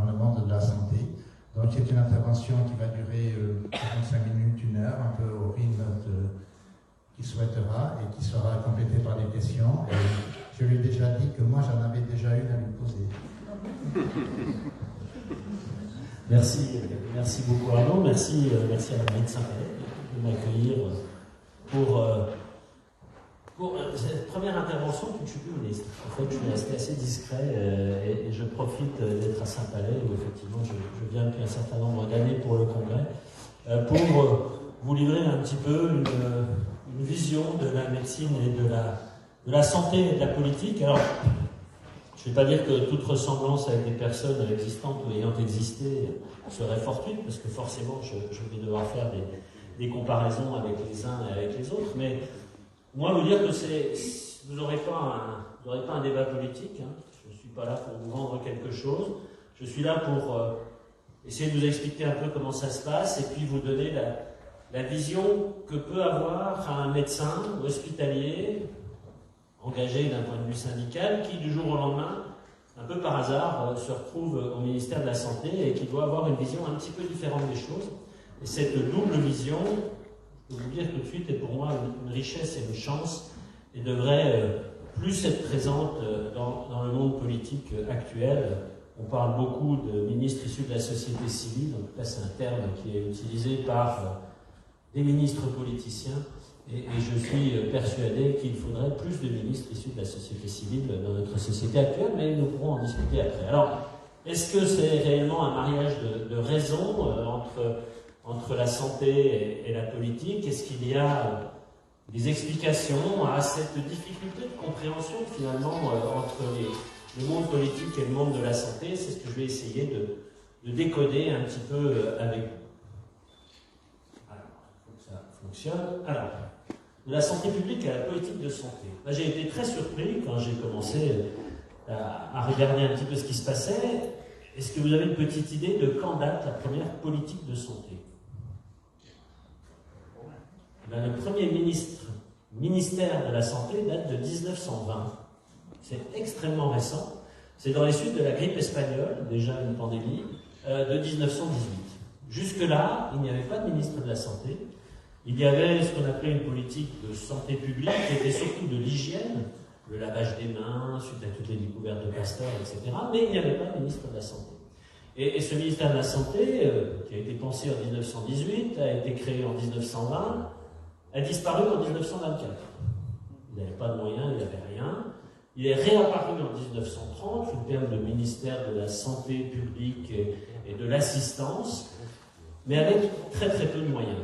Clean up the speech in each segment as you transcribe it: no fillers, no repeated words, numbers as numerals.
dans le monde de la santé. Donc c'est une intervention qui va durer 45 minutes, 1 heure, un peu au rythme qu'il souhaitera et qui sera complétée par des questions. Et je lui ai déjà dit que moi j'en avais déjà une à lui poser. Merci beaucoup Arnaud, merci à la mairie de Saint-Palais de m'accueillir pour cette première intervention que je suis plus ministre. En fait, je suis resté assez discret et je profite d'être à Saint-Palais où effectivement je viens depuis un certain nombre d'années pour le congrès pour vous livrer un petit peu une vision de la médecine et de la santé et de la politique. Alors, je ne vais pas dire que toute ressemblance avec des personnes existantes ou ayant existé serait fortuite, parce que forcément je vais devoir faire des comparaisons avec les uns et avec les autres, mais moi vous dire que vous n'aurez pas un débat politique, hein. Je ne suis pas là pour vous vendre quelque chose, je suis là pour essayer de vous expliquer un peu comment ça se passe et puis vous donner la vision que peut avoir un médecin hospitalier engagé d'un point de vue syndical, qui du jour au lendemain, un peu par hasard, se retrouve au ministère de la Santé et qui doit avoir une vision un petit peu différente des choses. Et cette double vision, je peux vous dire tout de suite, est pour moi une richesse et une chance, et devrait plus être présente dans le monde politique actuel. On parle beaucoup de ministres issus de la société civile, en tout cas c'est un terme qui est utilisé par des ministres politiciens. Et je suis persuadé qu'il faudrait plus de ministres issus de la société civile dans notre société actuelle, mais nous pourrons en discuter après. Alors, est-ce que c'est réellement un mariage de raison entre la santé et la politique? Est-ce qu'il y a des explications à cette difficulté de compréhension finalement entre le monde politique et le monde de la santé? C'est ce que je vais essayer de décoder un petit peu avec vous. Alors, il faut que ça fonctionne. Alors, de la santé publique à la politique de santé. Là, j'ai été très surpris quand j'ai commencé à regarder un petit peu ce qui se passait. Est-ce que vous avez une petite idée de quand date la première politique de santé? Ben, le premier ministère de la Santé date de 1920. C'est extrêmement récent. C'est dans les suites de la grippe espagnole, déjà une pandémie, de 1918. Jusque-là, il n'y avait pas de ministre de la Santé. Il y avait ce qu'on appelait une politique de santé publique qui était surtout de l'hygiène, le lavage des mains, suite à toutes les découvertes de Pasteur, etc. Mais il n'y avait pas de ministre de la Santé. Et ce ministère de la Santé, qui a été pensé en 1918, a été créé en 1920, a disparu en 1924. Il n'avait pas de moyens, il n'avait rien. Il est réapparu en 1930 sous le terme de ministère de la Santé publique et de l'Assistance, mais avec très très peu de moyens.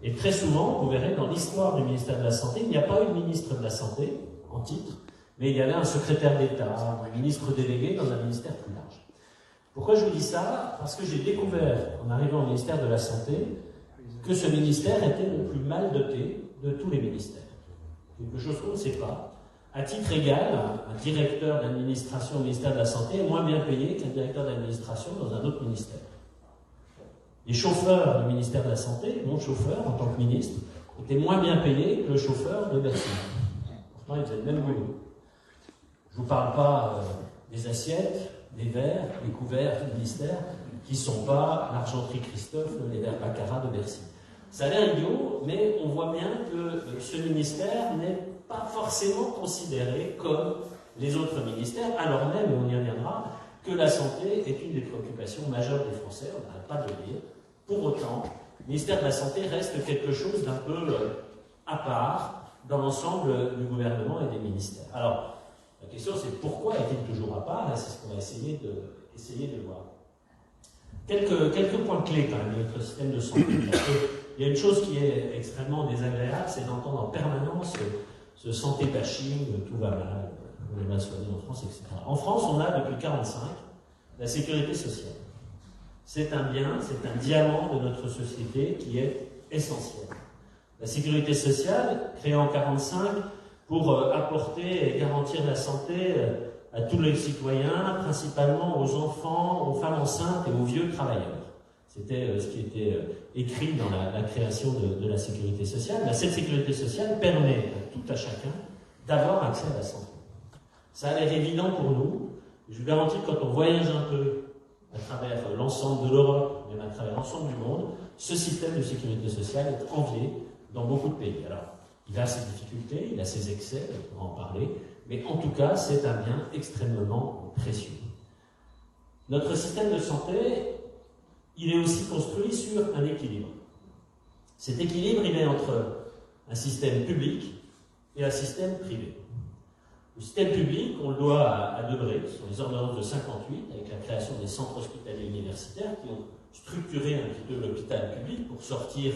Et très souvent, vous verrez, dans l'histoire du ministère de la Santé, il n'y a pas eu de ministre de la Santé, en titre, mais il y avait un secrétaire d'État, un ministre délégué dans un ministère plus large. Pourquoi je vous dis ça? Parce que j'ai découvert, en arrivant au ministère de la Santé, que ce ministère était le plus mal doté de tous les ministères. Quelque chose qu'on ne sait pas. À titre égal, un directeur d'administration au ministère de la Santé est moins bien payé qu'un directeur d'administration dans un autre ministère. Les chauffeurs du ministère de la Santé, mon chauffeur en tant que ministre, était moins bien payé que le chauffeur de Bercy. Pourtant, ils faisaient le même boulot. Je ne vous parle pas des assiettes, des verres, des couverts du ministère, qui ne sont pas l'argenterie Christophe, les verres Baccarat de Bercy. Ça a l'air idiot, mais on voit bien que ce ministère n'est pas forcément considéré comme les autres ministères, alors même, et on y reviendra, que la santé est une des préoccupations majeures des Français, on n'arrête pas de le dire. Pour autant, le ministère de la Santé reste quelque chose d'un peu à part dans l'ensemble du gouvernement et des ministères. Alors, la question c'est pourquoi est-il toujours à part? C'est ce qu'on va essayer de voir. Quelques points clés quand même de notre système de santé. Il y a une chose qui est extrêmement désagréable, c'est d'entendre en permanence ce santé bashing, tout va mal, on est mal soigné en France, etc. En France, on a depuis 1945 la sécurité sociale. C'est un bien, c'est un diamant de notre société qui est essentiel. La sécurité sociale, créée en 1945 pour apporter et garantir la santé à tous les citoyens, principalement aux enfants, aux femmes enceintes et aux vieux travailleurs. C'était ce qui était écrit dans la création de la sécurité sociale. Cette sécurité sociale permet à tout à chacun d'avoir accès à la santé. Ça a l'air évident pour nous. Je vous garantis que quand on voyage un peu à travers l'ensemble de l'Europe, même à travers l'ensemble du monde, ce système de sécurité sociale est envié dans beaucoup de pays. Alors, il a ses difficultés, il a ses excès, on pourra en parler, mais en tout cas, c'est un bien extrêmement précieux. Notre système de santé, il est aussi construit sur un équilibre. Cet équilibre, il est entre un système public et un système privé. Le système public, on le doit à Debré, ce sont les ordonnances de 58, avec la création des centres hospitaliers universitaires qui ont structuré un petit peu l'hôpital public pour sortir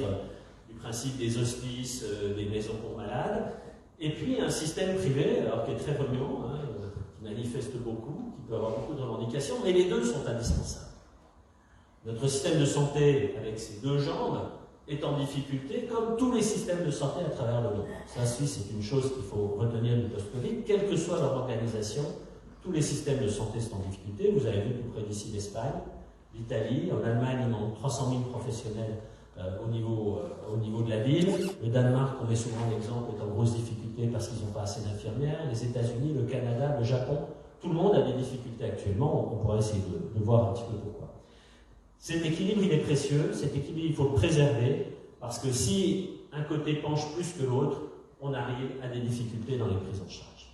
du principe des hospices, des maisons pour malades, et puis un système privé, alors qui est très remuant, hein, qui manifeste beaucoup, qui peut avoir beaucoup de revendications, mais les deux sont indispensables. Notre système de santé, avec ses deux jambes, est en difficulté, comme tous les systèmes de santé à travers le monde. Ça, c'est une chose qu'il faut retenir du post-Covid. Quelle que soit leur organisation, tous les systèmes de santé sont en difficulté. Vous avez vu tout près d'ici l'Espagne, l'Italie, en Allemagne, il manque 300 000 professionnels au niveau de la ville. Le Danemark, on met souvent l'exemple, est en grosse difficulté parce qu'ils n'ont pas assez d'infirmières. Les États-Unis, le Canada, le Japon, tout le monde a des difficultés actuellement. On pourrait essayer de voir un petit peu pourquoi. Cet équilibre, il est précieux, cet équilibre, il faut le préserver, parce que si un côté penche plus que l'autre, on arrive à des difficultés dans les prises en charge.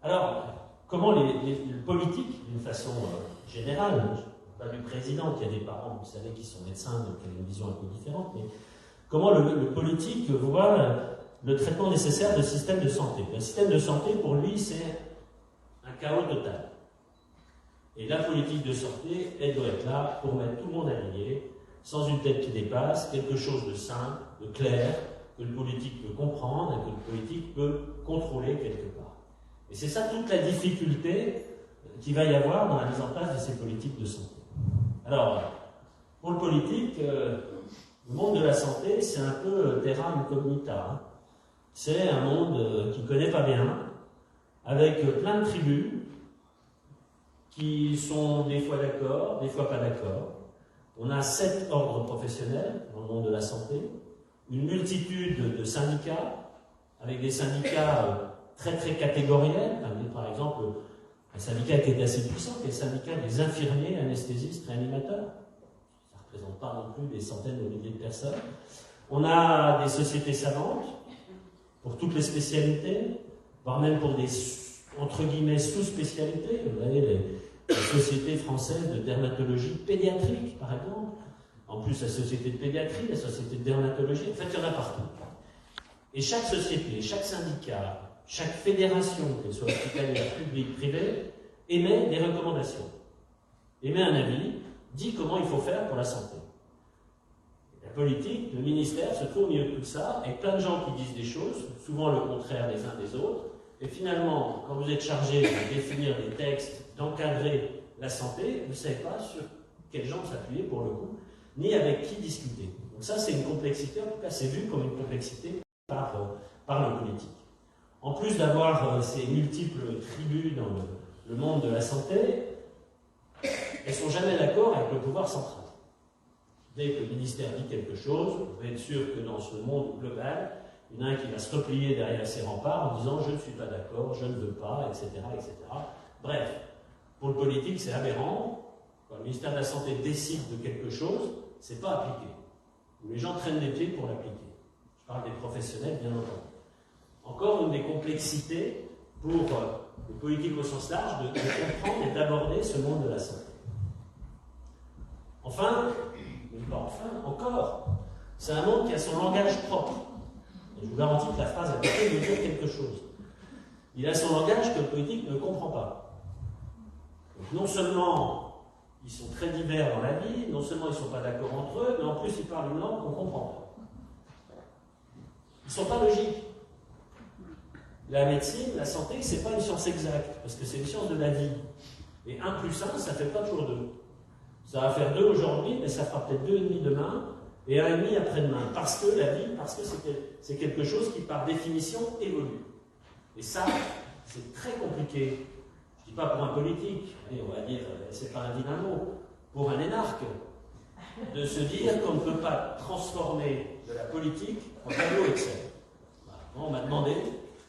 Alors, comment les politiques, d'une façon générale, pas du président qui a des parents, vous savez, qui sont médecins, donc qui a une vision un peu différente, mais comment le politique voit le traitement nécessaire de système de santé. Le système de santé, pour lui, c'est un chaos total. Et la politique de santé, elle doit être là pour mettre tout le monde aligné, sans une tête qui dépasse, quelque chose de simple, de clair, que le politique peut comprendre et que le politique peut contrôler quelque part. Et c'est ça toute la difficulté qu'il va y avoir dans la mise en place de ces politiques de santé. Alors, pour le politique, le monde de la santé, c'est un peu terra incognita. Hein. C'est un monde qu'il ne connaît pas bien, avec plein de tribus, qui sont des fois d'accord, des fois pas d'accord. On a 7 ordres professionnels dans le monde de la santé, une multitude de syndicats, avec des syndicats très très catégoriels, par exemple un syndicat qui est assez puissant, qui est le syndicat des infirmiers, anesthésistes, réanimateurs. Ça ne représente pas non plus des centaines de milliers de personnes. On a des sociétés savantes, pour toutes les spécialités, voire même pour des entre guillemets sous-spécialités. Vous avez les sociétés françaises de dermatologie pédiatrique, par exemple. En plus, la société de pédiatrie, la société de dermatologie, en fait, il y en a partout. Et chaque société, chaque syndicat, chaque fédération, qu'elle soit hospitalière, publique, privée, émet des recommandations, émet un avis, dit comment il faut faire pour la santé. La politique, le ministère se trouve au milieu de tout ça, avec plein de gens qui disent des choses, souvent le contraire les uns des autres, et finalement, quand vous êtes chargé de définir des textes, d'encadrer la santé, vous ne savez pas sur quels gens s'appuyer pour le coup, ni avec qui discuter. Donc ça, c'est une complexité, en tout cas c'est vu comme une complexité par le politique. En plus d'avoir ces multiples tribus dans le monde de la santé, elles ne sont jamais d'accord avec le pouvoir central. Dès que le ministère dit quelque chose, vous pouvez être sûr que dans ce monde global, il y en a un qui va se replier derrière ses remparts en disant « je ne suis pas d'accord, je ne veux pas », etc., etc. Bref, pour le politique, c'est aberrant. Quand le ministère de la Santé décide de quelque chose, ce n'est pas appliqué. Les gens traînent les pieds pour l'appliquer. Je parle des professionnels, bien entendu. Encore une des complexités pour le politique au sens large de comprendre et d'aborder ce monde de la santé. Enfin, mais pas enfin, encore, c'est un monde qui a son langage propre. Et je vous garantis que la phrase a peut-être de dire quelque chose. Il a son langage que le politique ne comprend pas. Donc non seulement ils sont très divers dans la vie, non seulement ils ne sont pas d'accord entre eux, mais en plus ils parlent une langue qu'on ne comprend pas. Ils ne sont pas logiques. La médecine, la santé, ce n'est pas une science exacte, parce que c'est une science de la vie. Et 1 plus 1, ça ne fait pas toujours 2. Ça va faire 2 aujourd'hui, mais ça fera peut-être 2,5 demain, et 1,5 après-demain. Parce que la vie, parce que c'est quelque chose qui, par définition, évolue. Et ça, c'est très compliqué. Je ne dis pas pour un politique, allez, on va dire, c'est pas un vilain mot, pour un énarque, de se dire qu'on ne peut pas transformer de la politique en tableau Excel. Voilà. On m'a demandé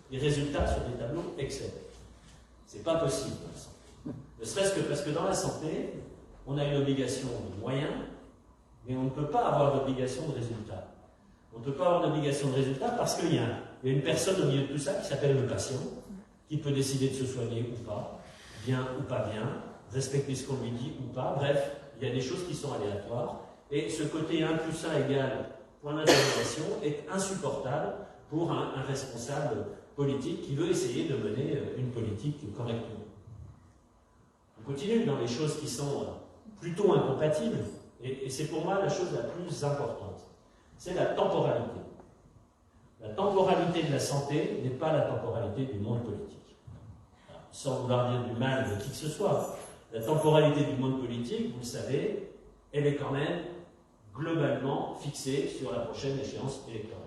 des résultats sur des tableaux Excel. C'est pas possible. Ne serait-ce que parce que dans la santé, on a une obligation de moyens, mais on ne peut pas avoir d'obligation de résultat. On ne peut pas avoir d'obligation de résultat parce qu'il y a une personne au milieu de tout ça qui s'appelle le patient, qui peut décider de se soigner ou pas, bien ou pas bien, respecter ce qu'on lui dit ou pas. Bref, il y a des choses qui sont aléatoires. Et ce côté 1 plus 1 égale point d'interrogation est insupportable pour un responsable politique qui veut essayer de mener une politique correctement. On continue dans les choses qui sont plutôt incompatibles, et c'est pour moi la chose la plus importante. C'est la temporalité. La temporalité de la santé n'est pas la temporalité du monde politique. Alors, sans vouloir dire du mal de qui que ce soit, la temporalité du monde politique, vous le savez, elle est quand même globalement fixée sur la prochaine échéance électorale.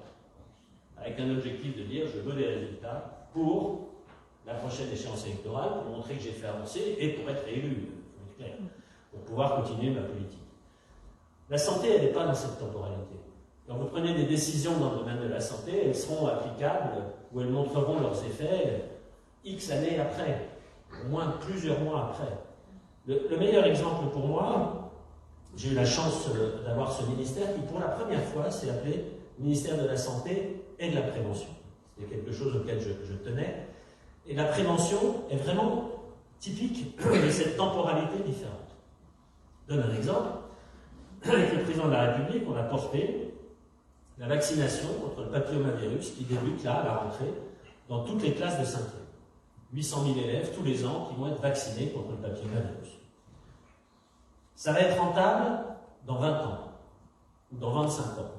Avec un objectif de dire je veux des résultats pour la prochaine échéance électorale, pour montrer que j'ai fait avancer et pour être élu, pour être clair, pour pouvoir continuer ma politique. La santé, elle n'est pas dans cette temporalité. Quand vous prenez des décisions dans le domaine de la santé, elles seront applicables ou elles montreront leurs effets X années après, au moins plusieurs mois après. Le meilleur exemple pour moi, j'ai eu la chance d'avoir ce ministère qui, pour la première fois, s'est appelé ministère de la Santé et de la Prévention. C'était quelque chose auquel je tenais. Et la prévention est vraiment typique de cette temporalité différente. Je donne un exemple. Avec le président de la République, on a porté la vaccination contre le papillomavirus qui débute là, à la rentrée, dans toutes les classes de 5e. 800 000 élèves tous les ans qui vont être vaccinés contre le papillomavirus. Ça va être rentable dans 20 ans, ou dans 25 ans.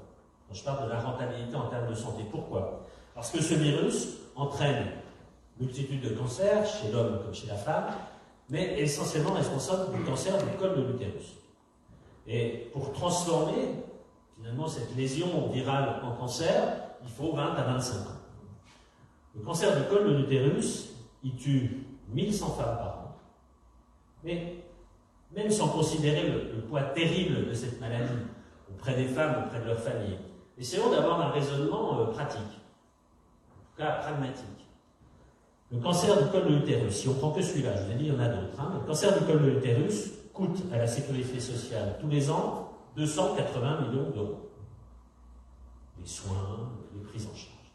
Quand je parle de la rentabilité en termes de santé. Pourquoi? Parce que ce virus entraîne multitude de cancers, chez l'homme comme chez la femme, mais est essentiellement responsable du cancer du col de l'utérus. Et pour transformer finalement cette lésion virale en cancer, il faut 20 à 25 ans. Le cancer du col de l'utérus, il tue 1100 femmes par an. Mais même sans considérer le poids terrible de cette maladie auprès des femmes, auprès de leurs familles, essayons d'avoir un raisonnement pratique, en tout cas pragmatique. Le cancer du col de l'utérus, si on prend que celui-là, je vous ai dit, il y en a d'autres, le cancer du col de l'utérus coûte à la sécurité sociale tous les ans 280 millions d'euros. Les soins, les prises en charge.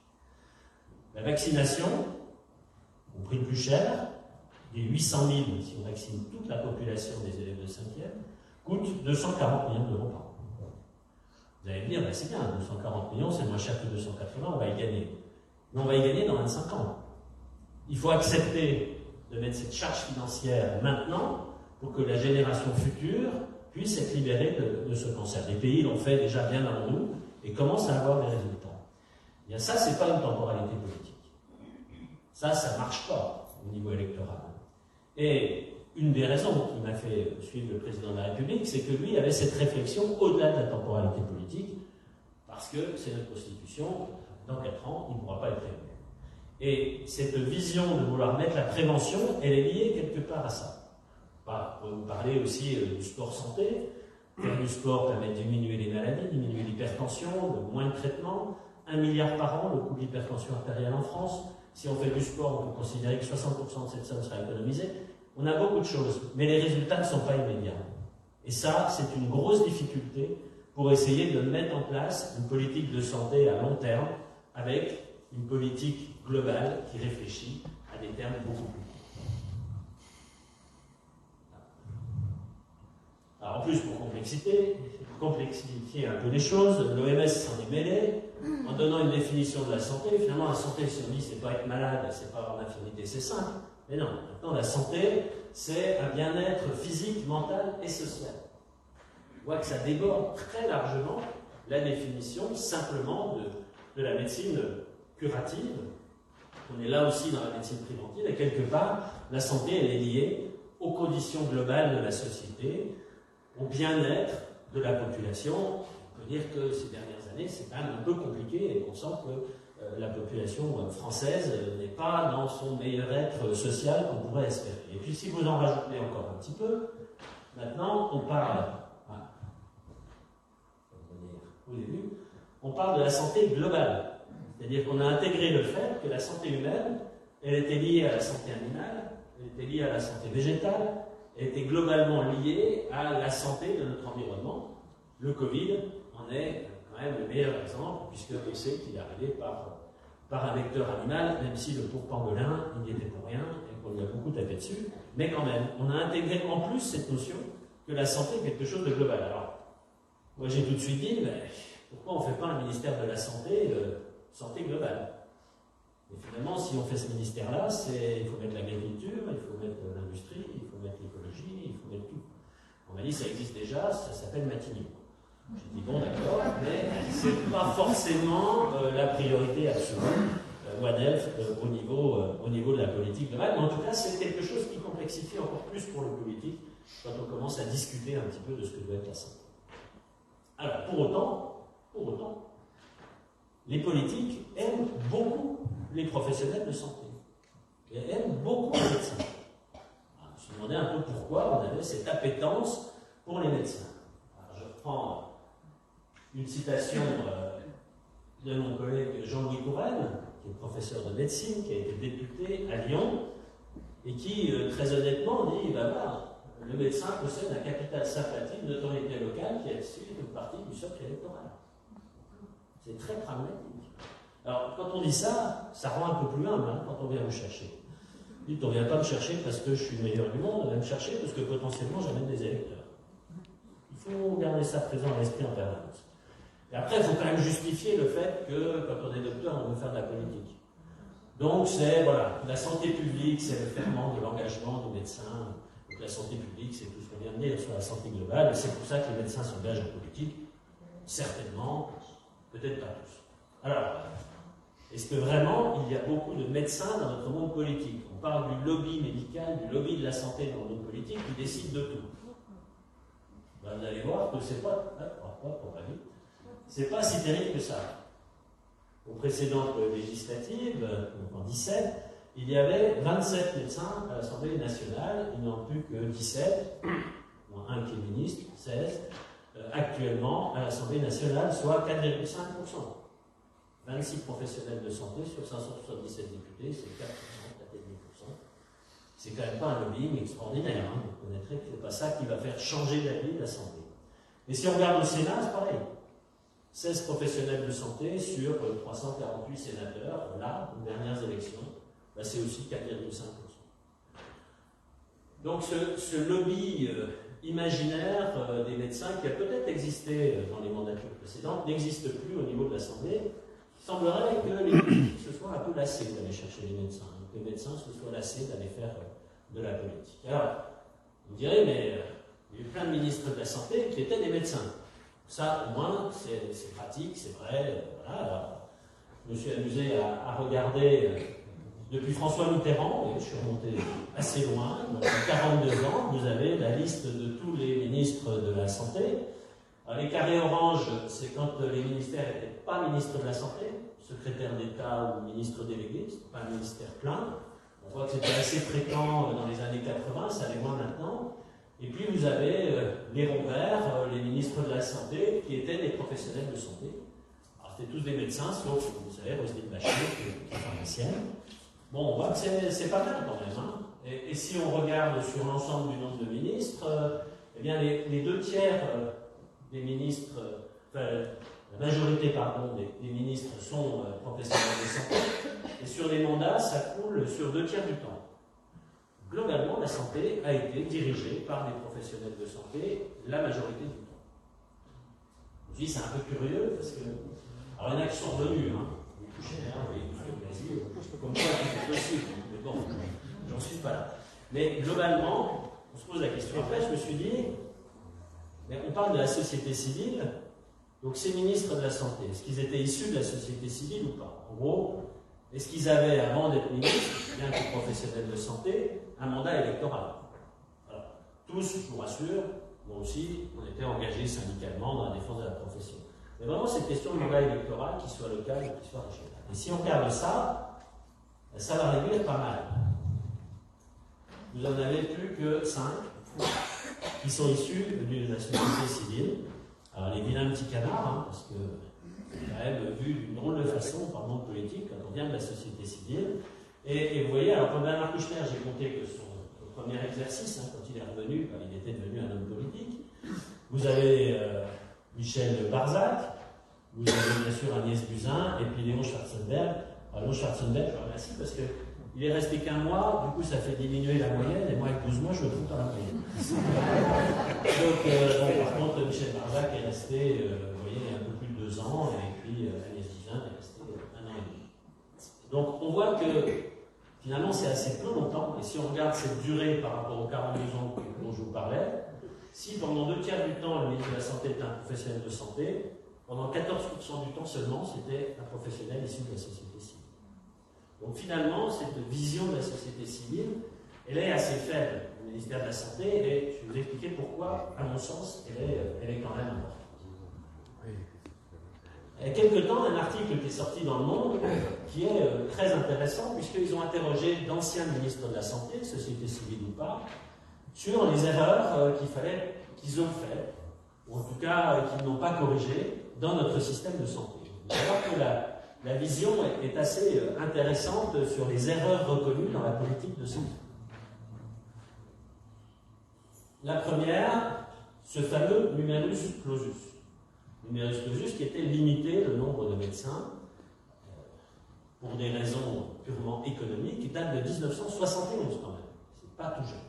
La vaccination, au prix le plus cher, les 800 000, si on vaccine toute la population des élèves de 5e, coûte 240 millions d'euros par an. Vous allez me dire, c'est bien, 240 millions, c'est moins cher que 280, on va y gagner. Mais on va y gagner dans 25 ans. Il faut accepter de mettre cette charge financière maintenant pour que la génération future puisse être libérée de ce cancer. Les pays l'ont fait déjà bien avant nous et commencent à avoir des résultats. Bien, ça, c'est pas une temporalité politique. Ça ne marche pas au niveau électoral. Et une des raisons qui m'a fait suivre le président de la République, c'est que lui avait cette réflexion au-delà de la temporalité politique, parce que c'est notre Constitution, dans 4 ans, il ne pourra pas être élu. Et cette vision de vouloir mettre la prévention, elle est liée quelque part à ça. On peut vous parler aussi du sport santé. Faire du sport permet de diminuer les maladies, diminuer l'hypertension, de moins de traitements. 1 milliard par an, le coût de l'hypertension artérielle en France. Si on fait du sport, on peut considérer que 60% de cette somme sera économisée. On a beaucoup de choses, mais les résultats ne sont pas immédiats. Et ça, c'est une grosse difficulté pour essayer de mettre en place une politique de santé à long terme avec une politique globale qui réfléchit à des termes beaucoup plus courts. Alors en plus, pour complexifier un peu les choses, l'OMS s'en est mêlée en donnant une définition de la santé. Finalement, la santé, si on dit c'est pas être malade, c'est pas avoir d'infirmité, c'est simple. Mais non, maintenant la santé, c'est un bien-être physique, mental et social. On voit que ça déborde très largement la définition simplement de la médecine curative. On est là aussi dans la médecine préventive et quelque part, la santé, elle est liée aux conditions globales de la société, au bien-être de la population. On peut dire que ces dernières années, c'est quand même un peu compliqué et qu'on sent que la population française n'est pas dans son meilleur être social qu'on pourrait espérer. Et puis si vous en rajoutez encore un petit peu, maintenant on parle, au début, on parle de la santé globale. C'est-à-dire qu'on a intégré le fait que la santé humaine, elle était liée à la santé animale, était liée à la santé végétale, était globalement liée à la santé de notre environnement. Le Covid en est quand même le meilleur exemple, puisque on sait qu'il est arrivé par un vecteur animal, même si le pauvre pangolin, il n'y était pour rien, et qu'on lui a beaucoup tapé dessus. Mais quand même, on a intégré en plus cette notion que la santé est quelque chose de global. Alors, moi j'ai tout de suite dit, mais pourquoi on ne fait pas un ministère de la santé, santé globale? Et finalement, si on fait ce ministère-là, il faut mettre l'agriculture, il faut mettre l'industrie, il faut mettre l'écologie, il faut mettre tout. On m'a dit, ça existe déjà, ça s'appelle Matignon. J'ai dit, bon d'accord, mais c'est pas forcément la priorité absolue, loin d'elle, au niveau de la politique globale. Mais en tout cas, c'est quelque chose qui complexifie encore plus pour le politique quand on commence à discuter un petit peu de ce que doit être la santé. Alors, pour autant, les politiques aiment beaucoup les professionnels de santé. Et aiment beaucoup les médecins. Alors, je me suis demandé un peu pourquoi on avait cette appétence pour les médecins. Alors, je reprends une citation de mon collègue Jean-Louis Touraine, qui est professeur de médecine, qui a été député à Lyon, et qui, très honnêtement, dit le médecin possède un capital sympathie de notoriété locale qui est issu d'une partie du socle électoral. C'est très pragmatique. Alors, quand on dit ça, ça rend un peu plus humble quand on vient vous chercher. Dites, on ne vient pas me chercher parce que je suis le meilleur du monde, on vient me chercher parce que potentiellement j'amène des électeurs. Il faut garder ça présent à l'esprit en permanence. Et après, il faut quand même justifier le fait que quand on est docteur, on veut faire de la politique. Donc, c'est, la santé publique, c'est le ferment de l'engagement des médecins. Donc, la santé publique, c'est tout ce qu'on vient de dire sur la santé globale. Et c'est pour ça que les médecins s'engagent en politique. Certainement, peut-être pas tous. Alors, est-ce que vraiment, il y a beaucoup de médecins dans notre monde politique? On parle du lobby médical, du lobby de la santé dans le monde politique, qui décide de tout. Ben, vous allez voir que c'est pas... c'est pas si terrible que ça. Aux précédentes législatives, donc en 2017, il y avait 27 médecins à l'Assemblée nationale, il n'y en a plus que 17, dont un qui est ministre, 16, actuellement à l'Assemblée nationale, soit 4,5%. 26 professionnels de santé sur 577 députés, c'est 4%, 4,5%. C'est quand même pas un lobbying extraordinaire, vous connaîtrez que c'est pas ça qui va faire changer la vie de la santé. Et si on regarde au Sénat, c'est pareil. 16 professionnels de santé sur 348 sénateurs, là, aux dernières élections, c'est aussi 4,5%. Donc ce lobby imaginaire des médecins qui a peut-être existé dans les mandatures précédentes n'existe plus au niveau de l'Assemblée. Il semblerait que les politiques se soient un peu lassés d'aller chercher les médecins, que les médecins se soient lassés d'aller faire de la politique. Alors, vous direz, mais il y a eu plein de ministres de la Santé qui étaient des médecins. Ça, au moins, c'est pratique, c'est vrai. Voilà. Alors, je me suis amusé à regarder depuis François Mitterrand, et je suis remonté assez loin, donc en 42 ans, vous avez la liste de tous les ministres de la Santé. Alors, les carrés orange, c'est quand les ministères n'étaient pas ministres de la Santé, secrétaire d'État ou ministre délégué, c'est pas un ministère plein. On voit que c'était assez fréquent dans les années 80, ça allait moins maintenant. Et puis vous avez les ronds verts, les ministres de la Santé, qui étaient des professionnels de santé. Alors c'était tous des médecins, sauf, vous savez, Roselyne Bachelot, qui est pharmacienne. Bon, on voit que c'est pas mal quand même. Et si on regarde sur l'ensemble du nombre de ministres, eh bien les 2 tiers des ministres, la majorité, pardon, des ministres sont professionnels de santé. Et sur les mandats, ça coule sur 2 tiers du temps. Globalement, la santé a été dirigée par des professionnels de santé la majorité du temps. Je dis, c'est un peu curieux, parce que... Alors, il y en a qui sont revenus, comme quoi c'est possible, mais bon, j'en suis pas là. Mais globalement, on se pose la question. Après, je me suis dit, mais on parle de la société civile, donc ces ministres de la Santé, est-ce qu'ils étaient issus de la société civile ou pas? En gros, est-ce qu'ils avaient, avant d'être ministres, bien que professionnels de santé, un mandat électoral? Alors, tous, je vous rassure, moi aussi, on était engagés syndicalement dans la défense de la profession. Mais vraiment, cette question de mandat électoral, qu'il soit local ou qu'il soit régional. Et si on regarde ça, ça va réduire pas mal. Vous n'en avez plus que 5 qui sont issus de la société civile. Alors, les vilains petits canards, parce que c'est quand même vu d'une drôle de façon par le monde politique quand on vient de la société civile. Et vous voyez, alors quand Bernard Kouchner, j'ai compté que son premier exercice, quand il est revenu, il était devenu un homme politique. Vous avez Michel Barzac, vous avez bien sûr Agnès Buzyn, et puis Léon Schwarzenberg. Alors, Léon Schwarzenberg, je le remercie parce qu'il est resté qu'un mois, du coup ça fait diminuer la moyenne, et moi avec 12 mois je me trouve dans la moyenne. Donc, par contre, Michel Barzac est resté, vous voyez, un peu plus de 2 ans, et puis Agnès Buzyn est restée 1 an et demi. Donc on voit que finalement c'est assez peu longtemps, et si on regarde cette durée par rapport aux 42 ans dont je vous parlais, si pendant 2 tiers du temps le ministre de la Santé était un professionnel de santé, pendant 14% du temps seulement c'était un professionnel issu de la société civile. Donc finalement cette vision de la société civile, elle est assez faible au ministère de la Santé, et je vais vous expliquer pourquoi, à mon sens, elle est quand même importante. Il y a quelque temps, un article qui est sorti dans Le Monde qui est très intéressant, puisqu'ils ont interrogé d'anciens ministres de la Santé, société civile ou pas, sur les erreurs qu'ils ont faites, ou en tout cas qu'ils n'ont pas corrigées dans notre système de santé. Vous allez voir que la vision est assez intéressante sur les erreurs reconnues dans la politique de santé. La première, ce fameux numerus clausus. Numerus clausus qui était limité le nombre de médecins pour des raisons purement économiques, qui date de 1971 quand même. C'est pas tout jeune.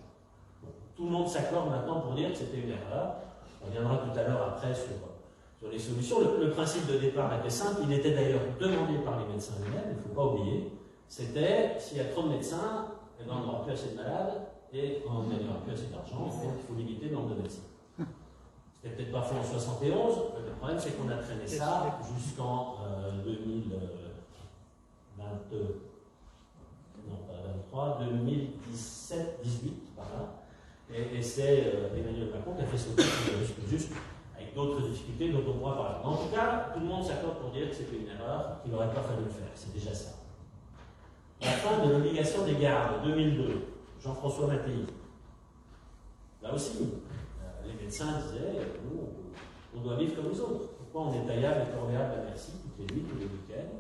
Bon, tout le monde s'accorde maintenant pour dire que c'était une erreur. On reviendra tout à l'heure après sur les solutions. Le principe de départ était simple. Il était d'ailleurs demandé par les médecins eux-mêmes, il ne faut pas oublier. C'était s'il y a trop de médecins, eh ben, on n'aura plus assez de malades et on n'aura plus assez d'argent. Donc il faut limiter le nombre de médecins. C'était peut-être pas fait en 71, le problème c'est qu'on a traîné ça jusqu'en 2017-18, par là. Et c'est Emmanuel Macron qui a fait sauter le juste avec d'autres difficultés dont on pourra parler. En tout cas, tout le monde s'accorde pour dire que c'était une erreur, qu'il n'aurait pas fallu le faire, c'est déjà ça. La fin de l'obligation des gardes, 2002, Jean-François Mattei. Là aussi, les médecins disaient, nous, on doit vivre comme les autres. Pourquoi on est taillable et corvéable à merci toutes les nuits, tous les week-ends?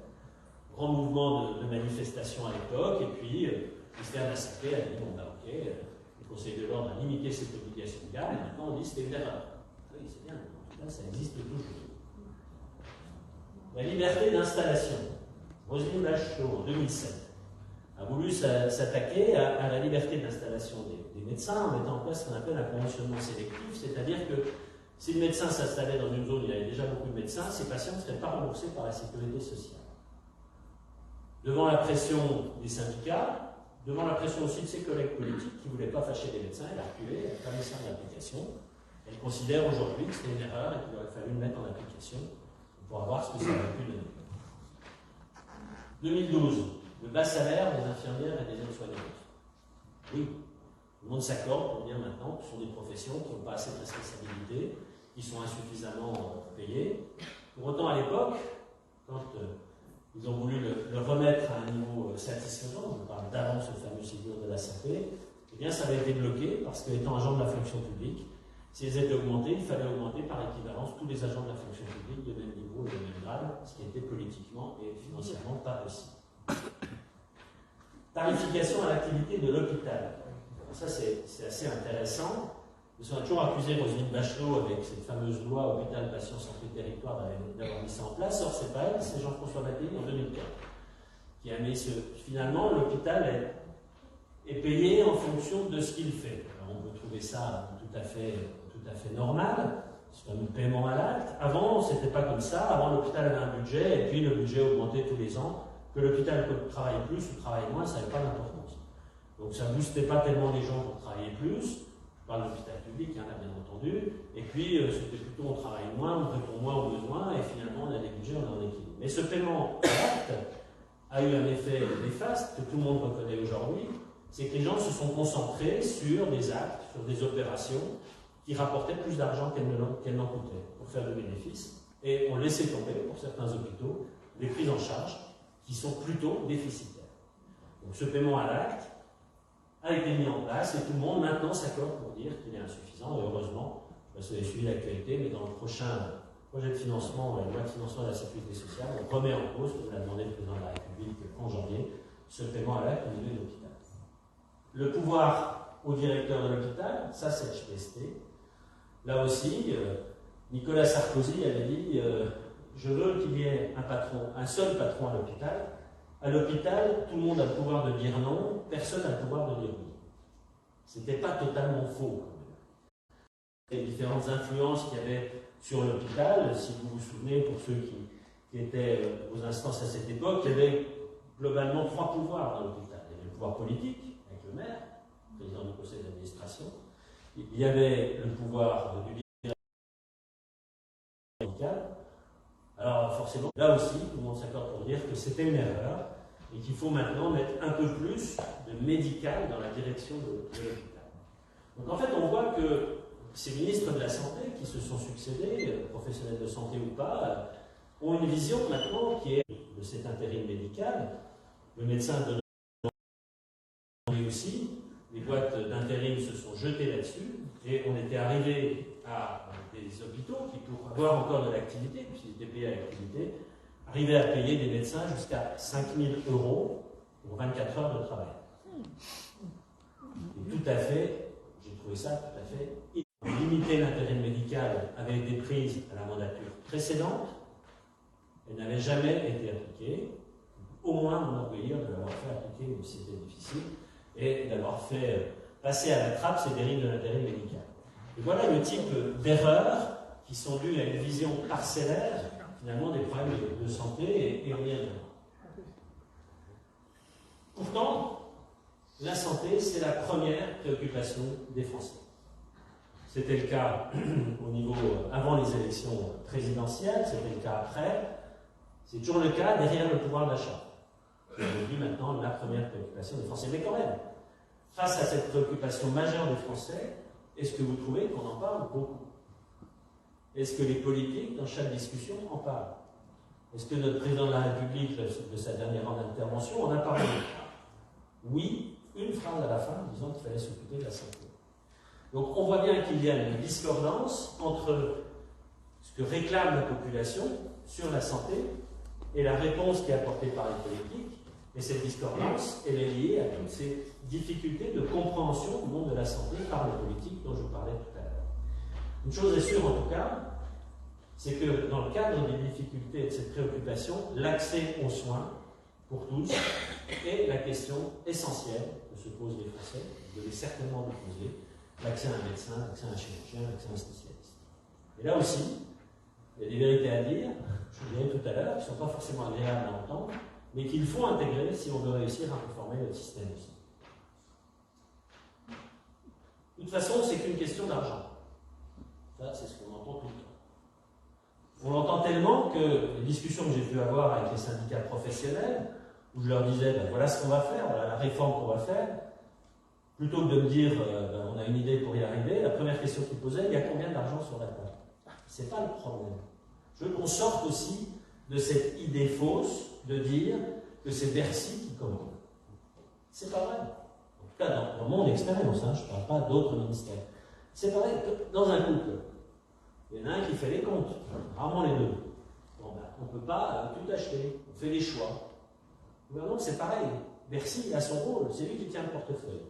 Grand mouvement de manifestation à l'époque, et puis le ministère de la Santé a dit, bon ben ok, le Conseil de l'Ordre a limité cette obligation de garde, et maintenant on dit que c'était une erreur. Oui, c'est bien, en tout cas ça existe toujours. La liberté d'installation. Roselyne Bachelot, en 2007, a voulu s'attaquer à la liberté d'installation des médecins en mettant en place ce qu'on appelle un conventionnement sélectif, c'est-à-dire que si le médecin s'installait dans une zone où il y avait déjà beaucoup de médecins, ces patients ne seraient pas remboursés par la sécurité sociale. Devant la pression des syndicats, devant la pression aussi de ses collègues politiques qui ne voulaient pas fâcher les médecins, elle a reculé, elle n'a pas mis ça en application. Elle considère aujourd'hui que c'était une erreur et qu'il aurait fallu le mettre en application. On pourra voir ce que ça aurait pu donner. 2012. Le bas salaire des infirmières et des aides-soignantes. Oui, tout le monde s'accorde pour dire maintenant que ce sont des professions qui n'ont pas assez de responsabilité, qui sont insuffisamment payées. Pour autant, à l'époque, quand ils ont voulu le remettre à un niveau satisfaisant, on parle d'avant ce fameux Ségur de la santé, eh bien ça avait été bloqué parce qu'étant agent de la fonction publique, si elles étaient augmentées, il fallait augmenter par équivalence tous les agents de la fonction publique de même niveau et de même grade, ce qui était politiquement et financièrement pas possible. Tarification à l'activité de l'hôpital. Ça, c'est assez intéressant. Nous avons toujours accusé Roselyne Bachelot avec cette fameuse loi Hôpital, Patient, Santé, Territoire d'avoir mis ça en place. Or, c'est pas elle, c'est Jean-François Mattei en 2004 qui a mis ce. Finalement, l'hôpital est payé en fonction de ce qu'il fait. Alors, on peut trouver ça tout à fait normal, ce fameux paiement à l'acte. Avant, c'était pas comme ça. Avant, l'hôpital avait un budget et puis le budget augmentait tous les ans. Que l'hôpital travaille plus ou travaille moins, ça n'avait pas d'importance. Donc ça ne boostait pas tellement les gens pour travailler plus. Je parle de l'hôpital public, bien entendu. Et puis c'était plutôt on travaille moins, on répond moins aux besoins, et finalement on a des budgets, on est en équilibre. Mais ce paiement à l'acte a eu un effet néfaste que tout le monde reconnaît aujourd'hui, c'est que les gens se sont concentrés sur des actes, sur des opérations qui rapportaient plus d'argent qu'elles n'en coûtaient pour faire de bénéfices, et on laissait tomber, pour certains hôpitaux, les prises en charge qui sont plutôt déficitaires. Donc ce paiement à l'acte a été mis en place et tout le monde maintenant s'accorde pour dire qu'il est insuffisant, et heureusement, je sais pas si vous avez suivi l'actualité, mais dans le prochain projet de financement, la loi de financement de la sécurité sociale, on remet en cause, comme l'a demandé le président de la République en janvier, ce paiement à l'acte au niveau de l'hôpital. Le pouvoir au directeur de l'hôpital, ça c'est HPST. Là aussi, Nicolas Sarkozy avait dit je veux qu'il y ait un patron, un seul patron à l'hôpital. À l'hôpital, tout le monde a le pouvoir de dire non, personne n'a le pouvoir de dire oui. C'était pas totalement faux. Les différentes influences qu'il y avait sur l'hôpital, si vous vous souvenez, pour ceux qui étaient aux instances à cette époque, il y avait globalement 3 pouvoirs dans l'hôpital. Il y avait le pouvoir politique, avec le maire, président du conseil d'administration. Il y avait le pouvoir du directeur médical. Alors forcément, là aussi, tout le monde s'accorde pour dire que c'était une erreur et qu'il faut maintenant mettre un peu plus de médical dans la direction de l'hôpital. Donc en fait, on voit que ces ministres de la Santé qui se sont succédés, professionnels de santé ou pas, ont une vision maintenant qui est de cet intérim médical. Le médecin de et aussi, les boîtes d'intérim se sont jetées là-dessus et on était arrivé à des hôpitaux qui, pour avoir encore de l'activité, puisqu'ils étaient payés à l'activité, arrivaient à payer des médecins jusqu'à 5 000 € pour 24 heures de travail. Et tout à fait, j'ai trouvé ça tout à fait limiter l'intérim médical avec des prises à la mandature précédente, elle n'avait jamais été appliquée, au moins m'enorgueillir de l'avoir fait appliquer, même si c'était difficile, et d'avoir fait passer à la trappe ces dérives de l'intérim médical. Et voilà le type d'erreurs qui sont dues à une vision parcellaire, finalement, des problèmes de santé, et on y reviendra. Pourtant, la santé, c'est la première préoccupation des Français. C'était le cas au niveau avant les élections présidentielles, c'était le cas après, c'est toujours le cas derrière le pouvoir d'achat. C'est devenu maintenant la première préoccupation des Français. Mais quand même, face à cette préoccupation majeure des Français, est-ce que vous trouvez qu'on en parle beaucoup? Est-ce que les politiques, dans chaque discussion, en parlent? Est-ce que notre président de la République, de sa dernière intervention, en a parlé? Oui, une phrase à la fin disant qu'il fallait s'occuper de la santé. Donc on voit bien qu'il y a une discordance entre ce que réclame la population sur la santé et la réponse qui est apportée par les politiques. Et cette discordance, elle est liée à toutes ces difficultés de compréhension du monde de la santé par les politiques dont je vous parlais tout à l'heure. Une chose est sûre en tout cas, c'est que dans le cadre des difficultés et de cette préoccupation, l'accès aux soins pour tous est la question essentielle que se posent les Français, vous devez certainement vous poser, l'accès à un médecin, l'accès à un chirurgien, l'accès à un spécialiste. Et là aussi, il y a des vérités à dire, je vous dirai tout à l'heure, qui ne sont pas forcément agréables à entendre, mais qu'il faut intégrer si on veut réussir à réformer notre système aussi. De toute façon, c'est qu'une question d'argent. Ça, c'est ce qu'on entend tout le temps. On l'entend tellement que les discussions que j'ai pu avoir avec les syndicats professionnels, où je leur disais, ben, voilà ce qu'on va faire, voilà la réforme qu'on va faire, plutôt que de me dire, ben, on a une idée pour y arriver, la première question qu'ils posaient, il y a combien d'argent sur la table? C'est pas le problème. Je veux qu'on sorte aussi de cette idée fausse de dire que c'est Bercy qui commande. C'est pas vrai. En tout cas, dans mon expérience, hein, je ne parle pas d'autres ministères. C'est pareil que dans un couple. Il y en a un qui fait les comptes, rarement les deux. Bon, ben, on ne peut pas tout acheter, on fait des choix. Le gouvernement, c'est pareil. Bercy a son rôle, c'est lui qui tient le portefeuille.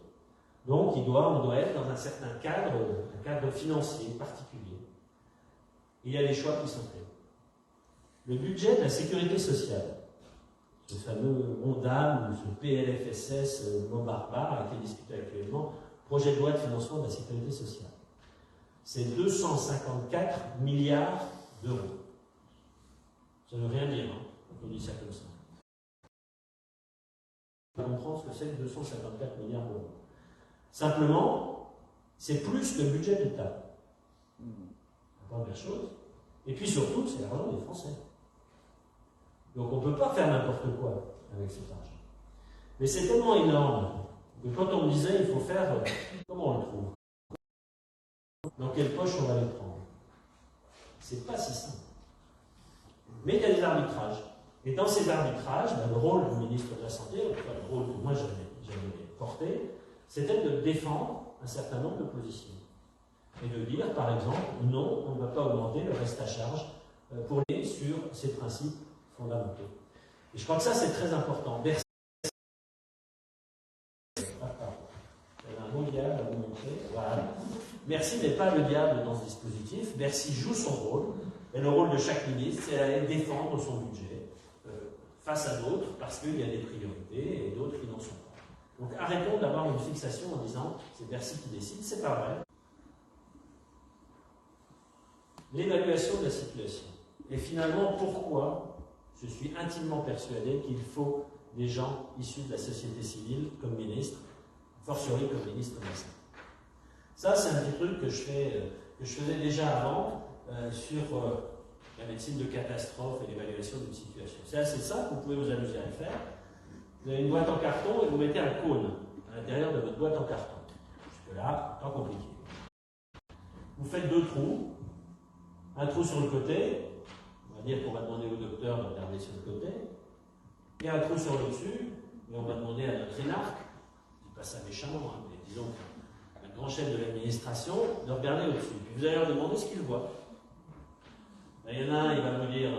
Donc, on doit être dans un certain cadre, un cadre financier particulier. Il y a des choix qui sont faits. Le budget de la sécurité sociale, ce fameux ONDAM, ce PLFSS, mot barbare, qui est discuté actuellement, projet de loi de financement de la sécurité sociale. C'est 254 milliards d'euros. Ça ne veut rien dire, hein, quand on dit ça comme ça. On comprend ce que c'est que 254 milliards d'euros. Simplement, c'est plus que le budget de l'État. La première chose. Et puis surtout, c'est l'argent des Français. Donc on ne peut pas faire n'importe quoi avec cet argent. Mais c'est tellement énorme que quand on me disait il faut faire, comment on le trouve? Dans quelle poche on va le prendre? C'est pas si simple. Mais il y a des arbitrages. Et dans ces arbitrages, ben, le rôle du ministre de la Santé, en tout cas le rôle que moi j'avais porté, c'était de défendre un certain nombre de positions. Et de dire, par exemple, non, on ne va pas augmenter le reste à charge pour les sur ces principes fondamentaux. Et je crois que ça, c'est très important. Bercy. Il y avait un bon diable à vous montrer. Voilà. Bercy n'est pas le diable dans ce dispositif. Bercy joue son rôle. Et le rôle de chaque ministre, c'est d'aller défendre son budget face à d'autres, parce qu'il y a des priorités et d'autres qui n'en sont pas. Donc arrêtons d'avoir une fixation en disant c'est Bercy qui décide, c'est pas vrai. L'évaluation de la situation. Et finalement, pourquoi je suis intimement persuadé qu'il faut des gens issus de la société civile comme ministre, fortiori comme ministre de la Santé. Ça, c'est un petit truc que je faisais déjà avant sur la médecine de catastrophe et l'évaluation d'une situation. C'est assez simple, vous pouvez vous amuser à le faire. Vous avez une boîte en carton et vous mettez un cône à l'intérieur de votre boîte en carton. Jusque-là, pas compliqué. Vous faites 2 trous. Un trou sur le côté, on va dire qu'on va demander au docteur de regarder sur le côté, et un trou sur le dessus, et on va demander à notre énarque, je ne dis pas ça méchamment, hein, mais disons un grand chef de l'administration, de regarder au-dessus. Puis vous allez leur demander ce qu'il voit. Il y en a un, il va vous dire,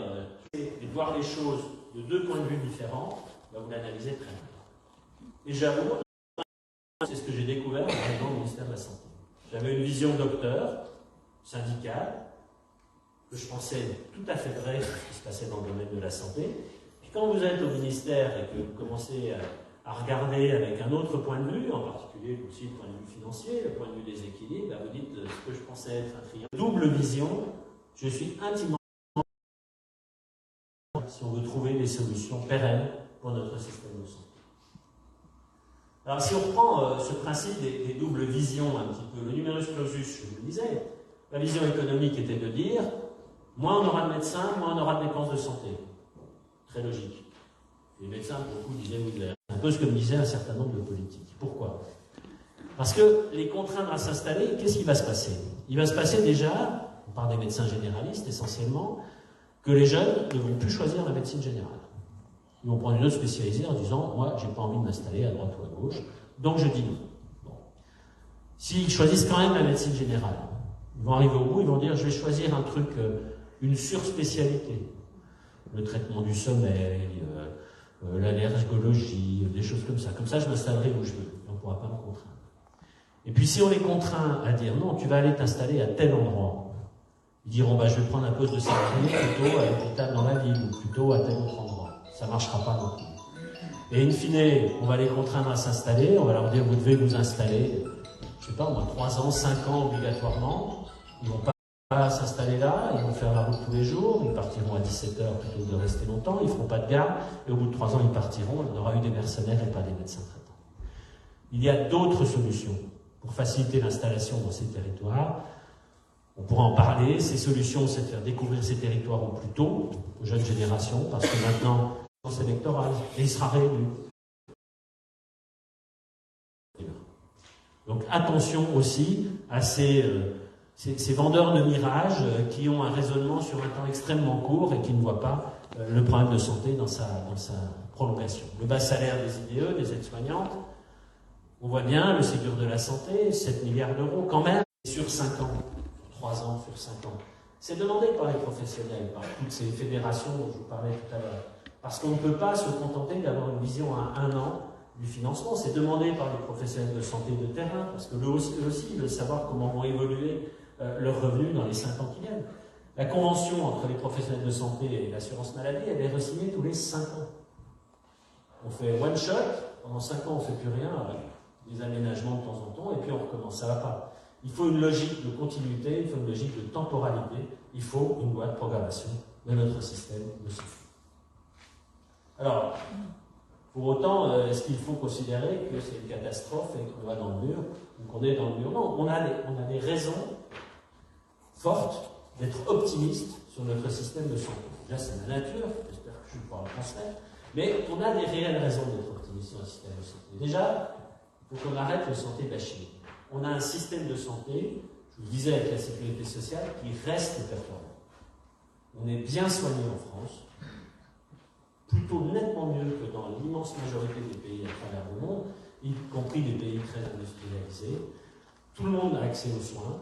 et de voir les choses de 2 points de vue différents, vous l'analysez très bien. Et j'avoue, c'est ce que j'ai découvert en arrivant au ministère de la Santé. J'avais une vision docteur, syndicale, que je pensais tout à fait vrai ce qui se passait dans le domaine de la santé. Puis quand vous êtes au ministère et que vous commencez à regarder avec un autre point de vue, en particulier aussi le point de vue financier, le point de vue des équilibres, vous dites ce que je pensais être un triangle. Double vision, je suis intimement si on veut trouver des solutions pérennes pour notre système de santé. Alors si on reprend ce principe des doubles visions un petit peu, le numerus clausus, je vous le disais, la vision économique était de dire moins on aura de médecins, moins on aura de dépenses de santé. Très logique. Les médecins, beaucoup disaient oui, un peu ce que me disait un certain nombre de politiques. Pourquoi? Parce que les contraindre à s'installer, qu'est-ce qui va se passer? Il va se passer déjà, on parle des médecins généralistes essentiellement, que les jeunes ne vont plus choisir la médecine générale. Ils vont prendre une autre spécialisée en disant moi, j'ai pas envie de m'installer à droite ou à gauche, donc je dis non. Bon. S'ils choisissent quand même la médecine générale, ils vont arriver au bout, ils vont dire je vais choisir un truc, une surspécialité. Le traitement du sommeil, l'allergologie, des choses comme ça. Comme ça, je m'installerai où je veux. On ne pourra pas me contraindre. Et puis, si on les contraint à dire non, tu vas aller t'installer à tel endroit, ils diront je vais prendre un poste de salarié plutôt à l'hôpital dans la ville ou plutôt à tel autre endroit. Ça ne marchera pas non plus. Et in fine, on va les contraindre à s'installer, on va leur dire vous devez vous installer, je ne sais pas, au moins 3 ans, 5 ans obligatoirement. Ils ne vont pas s'installer là, ils vont faire la route tous les jours, ils partiront à 17h plutôt que de rester longtemps, ils ne feront pas de garde, et au bout de 3 ans, ils partiront, on aura eu des mercenaires et pas des médecins traitants. Il y a d'autres solutions pour faciliter l'installation dans ces territoires. On pourra en parler, ces solutions, c'est de faire découvrir ces territoires au plus tôt, aux jeunes générations, parce que maintenant, c'est électoral, et il sera réélu. Donc attention aussi à ces vendeurs de mirages qui ont un raisonnement sur un temps extrêmement court et qui ne voient pas le problème de santé dans sa prolongation. Le bas salaire des IDE, des aides-soignantes, on voit bien, le Ségur de la santé, 7 milliards d'euros quand même, sur 5 ans, 3 ans, sur 5 ans. C'est demandé par les professionnels, par toutes ces fédérations dont je vous parlais tout à l'heure. Parce qu'on ne peut pas se contenter d'avoir une vision à 1 an du financement. C'est demandé par les professionnels de santé de terrain, parce que eux aussi veulent savoir comment vont évoluer leurs revenus dans les 5 ans qui viennent. La convention entre les professionnels de santé et l'assurance maladie, elle est re-signée tous les 5 ans. On fait one shot, pendant 5 ans on ne fait plus rien, avec des aménagements de temps en temps, et puis on recommence. Ça ne va pas. Il faut une logique de continuité, il faut une logique de temporalité, il faut une loi de programmation de notre système de santé. Alors, pour autant, est-ce qu'il faut considérer que c'est une catastrophe et qu'on va dans le mur, ou qu'on est dans le mur? Non, on a des raisons fortes d'être optimiste sur notre système de santé. Déjà, c'est ma nature, j'espère que je vais pouvoir le transmettre, mais on a des réelles raisons d'être optimiste sur le système de santé. Déjà, il faut qu'on arrête le santé bashing. On a un système de santé, je vous le disais avec la sécurité sociale, qui reste performant. On est bien soigné en France, plutôt nettement mieux que dans l'immense majorité des pays à travers le monde, y compris des pays très industrialisés. Tout le monde a accès aux soins,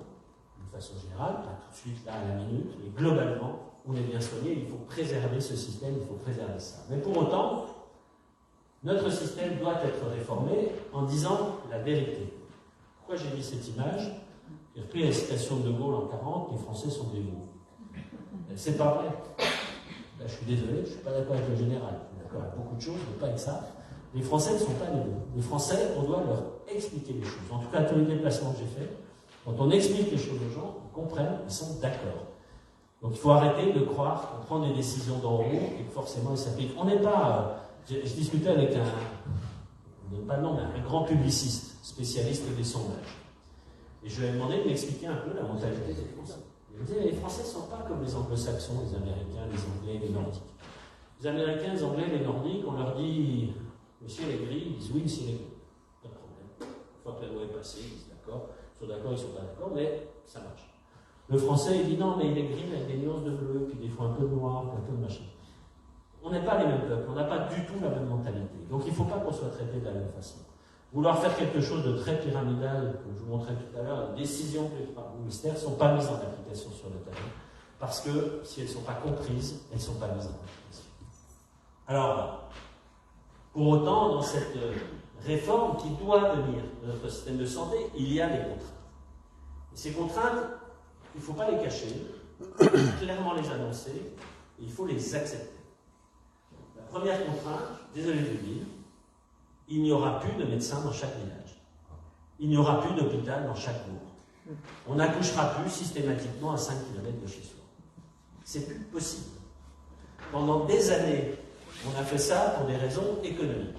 de façon générale, pas tout de suite là à la minute, mais globalement, on est bien soigné, il faut préserver ce système, il faut préserver ça. Mais pour autant, notre système doit être réformé en disant la vérité. Pourquoi j'ai mis cette image? J'ai repris la citation de De Gaulle en 40, les Français sont des veaux. C'est pas vrai. Là, je suis désolé, je ne suis pas d'accord avec le général. Je suis d'accord avec beaucoup de choses, mais pas avec ça. Les Français ne sont pas des veaux. Les Français, on doit leur expliquer les choses. En tout cas, tous les déplacements que j'ai faits, quand on explique les choses aux gens, ils comprennent, ils sont d'accord. Donc il faut arrêter de croire qu'on prend des décisions d'en haut et que forcément ils s'appliquent. On n'est pas... je discutais avec je ne donne pas le nom, mais un grand publiciste, spécialiste des sondages. Et je lui ai demandé de m'expliquer un peu la mentalité des Français. Il me disait, les Français ne sont pas comme les Anglo-Saxons, les Américains, les Anglais, les Nordiques. Les Américains, les Anglais, les Nordiques, on leur dit, le ciel est gris, ils disent oui, le ciel est gris. Pas de problème. Une fois que la loi est passée, ils sont d'accord, ils sont pas d'accord, mais ça marche. Le Français, il dit non, mais il est gris avec des nuances de bleu, puis des fois un peu de noir, puis un peu de machin. On n'est pas les mêmes peuples, on n'a pas du tout la même mentalité. Donc il ne faut pas qu'on soit traité de la même façon. Vouloir faire quelque chose de très pyramidal, comme je vous montrais tout à l'heure, les décisions prises par le ministère ne sont pas mises en application sur le terrain, parce que si elles ne sont pas comprises, elles ne sont pas mises en application. Alors, pour autant, dans cette réforme qui doit venir de notre système de santé, il y a des contraintes. Et ces contraintes, il ne faut pas les cacher, il faut clairement les annoncer, et il faut les accepter. La première contrainte, désolé de le dire, il n'y aura plus de médecins dans chaque village. Il n'y aura plus d'hôpital dans chaque bourg. On n'accouchera plus systématiquement à 5 km de chez soi. C'est plus possible. Pendant des années, on a fait ça pour des raisons économiques.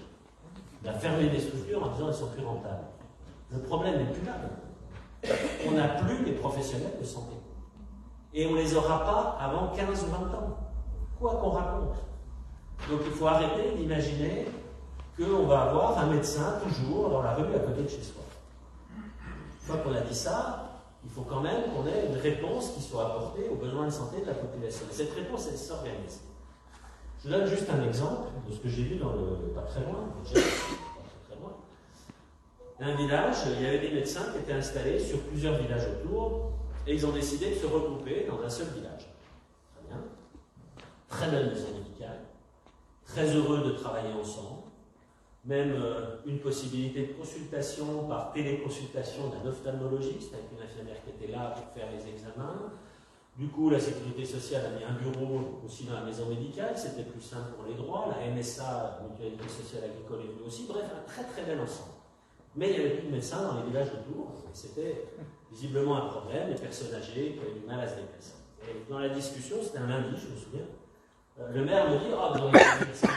On a fermé des structures en disant qu'elles sont plus rentables. Le problème n'est plus là. On n'a plus les professionnels de santé. Et on ne les aura pas avant 15 ou 20 ans. Quoi qu'on raconte. Donc il faut arrêter d'imaginer qu'on va avoir un médecin toujours dans la rue à côté de chez soi. Une fois qu'on a dit ça, il faut quand même qu'on ait une réponse qui soit apportée aux besoins de santé de la population. Et cette réponse, elle s'organise. Je vous donne juste un exemple de ce que j'ai vu dans le pas très loin. Un village, il y avait des médecins qui étaient installés sur plusieurs villages autour, et ils ont décidé de se regrouper dans un seul village. Très bien. Très belle maison médicale. Très heureux de travailler ensemble. Même une possibilité de consultation par téléconsultation d'un ophtalmologiste avec une infirmière qui était là pour faire les examens. Du coup, la Sécurité sociale a mis un bureau aussi dans la maison médicale, c'était plus simple pour les droits. La MSA, Mutualité sociale agricole, est venue aussi. Bref, un très très bel ensemble. Mais il n'y avait plus de médecins dans les villages autour, et c'était visiblement un problème, les personnes âgées qui avaient du mal à se déplacer. Et dans la discussion, c'était un lundi, je me souviens, le maire me dit « Ah, vous aurez un médecin,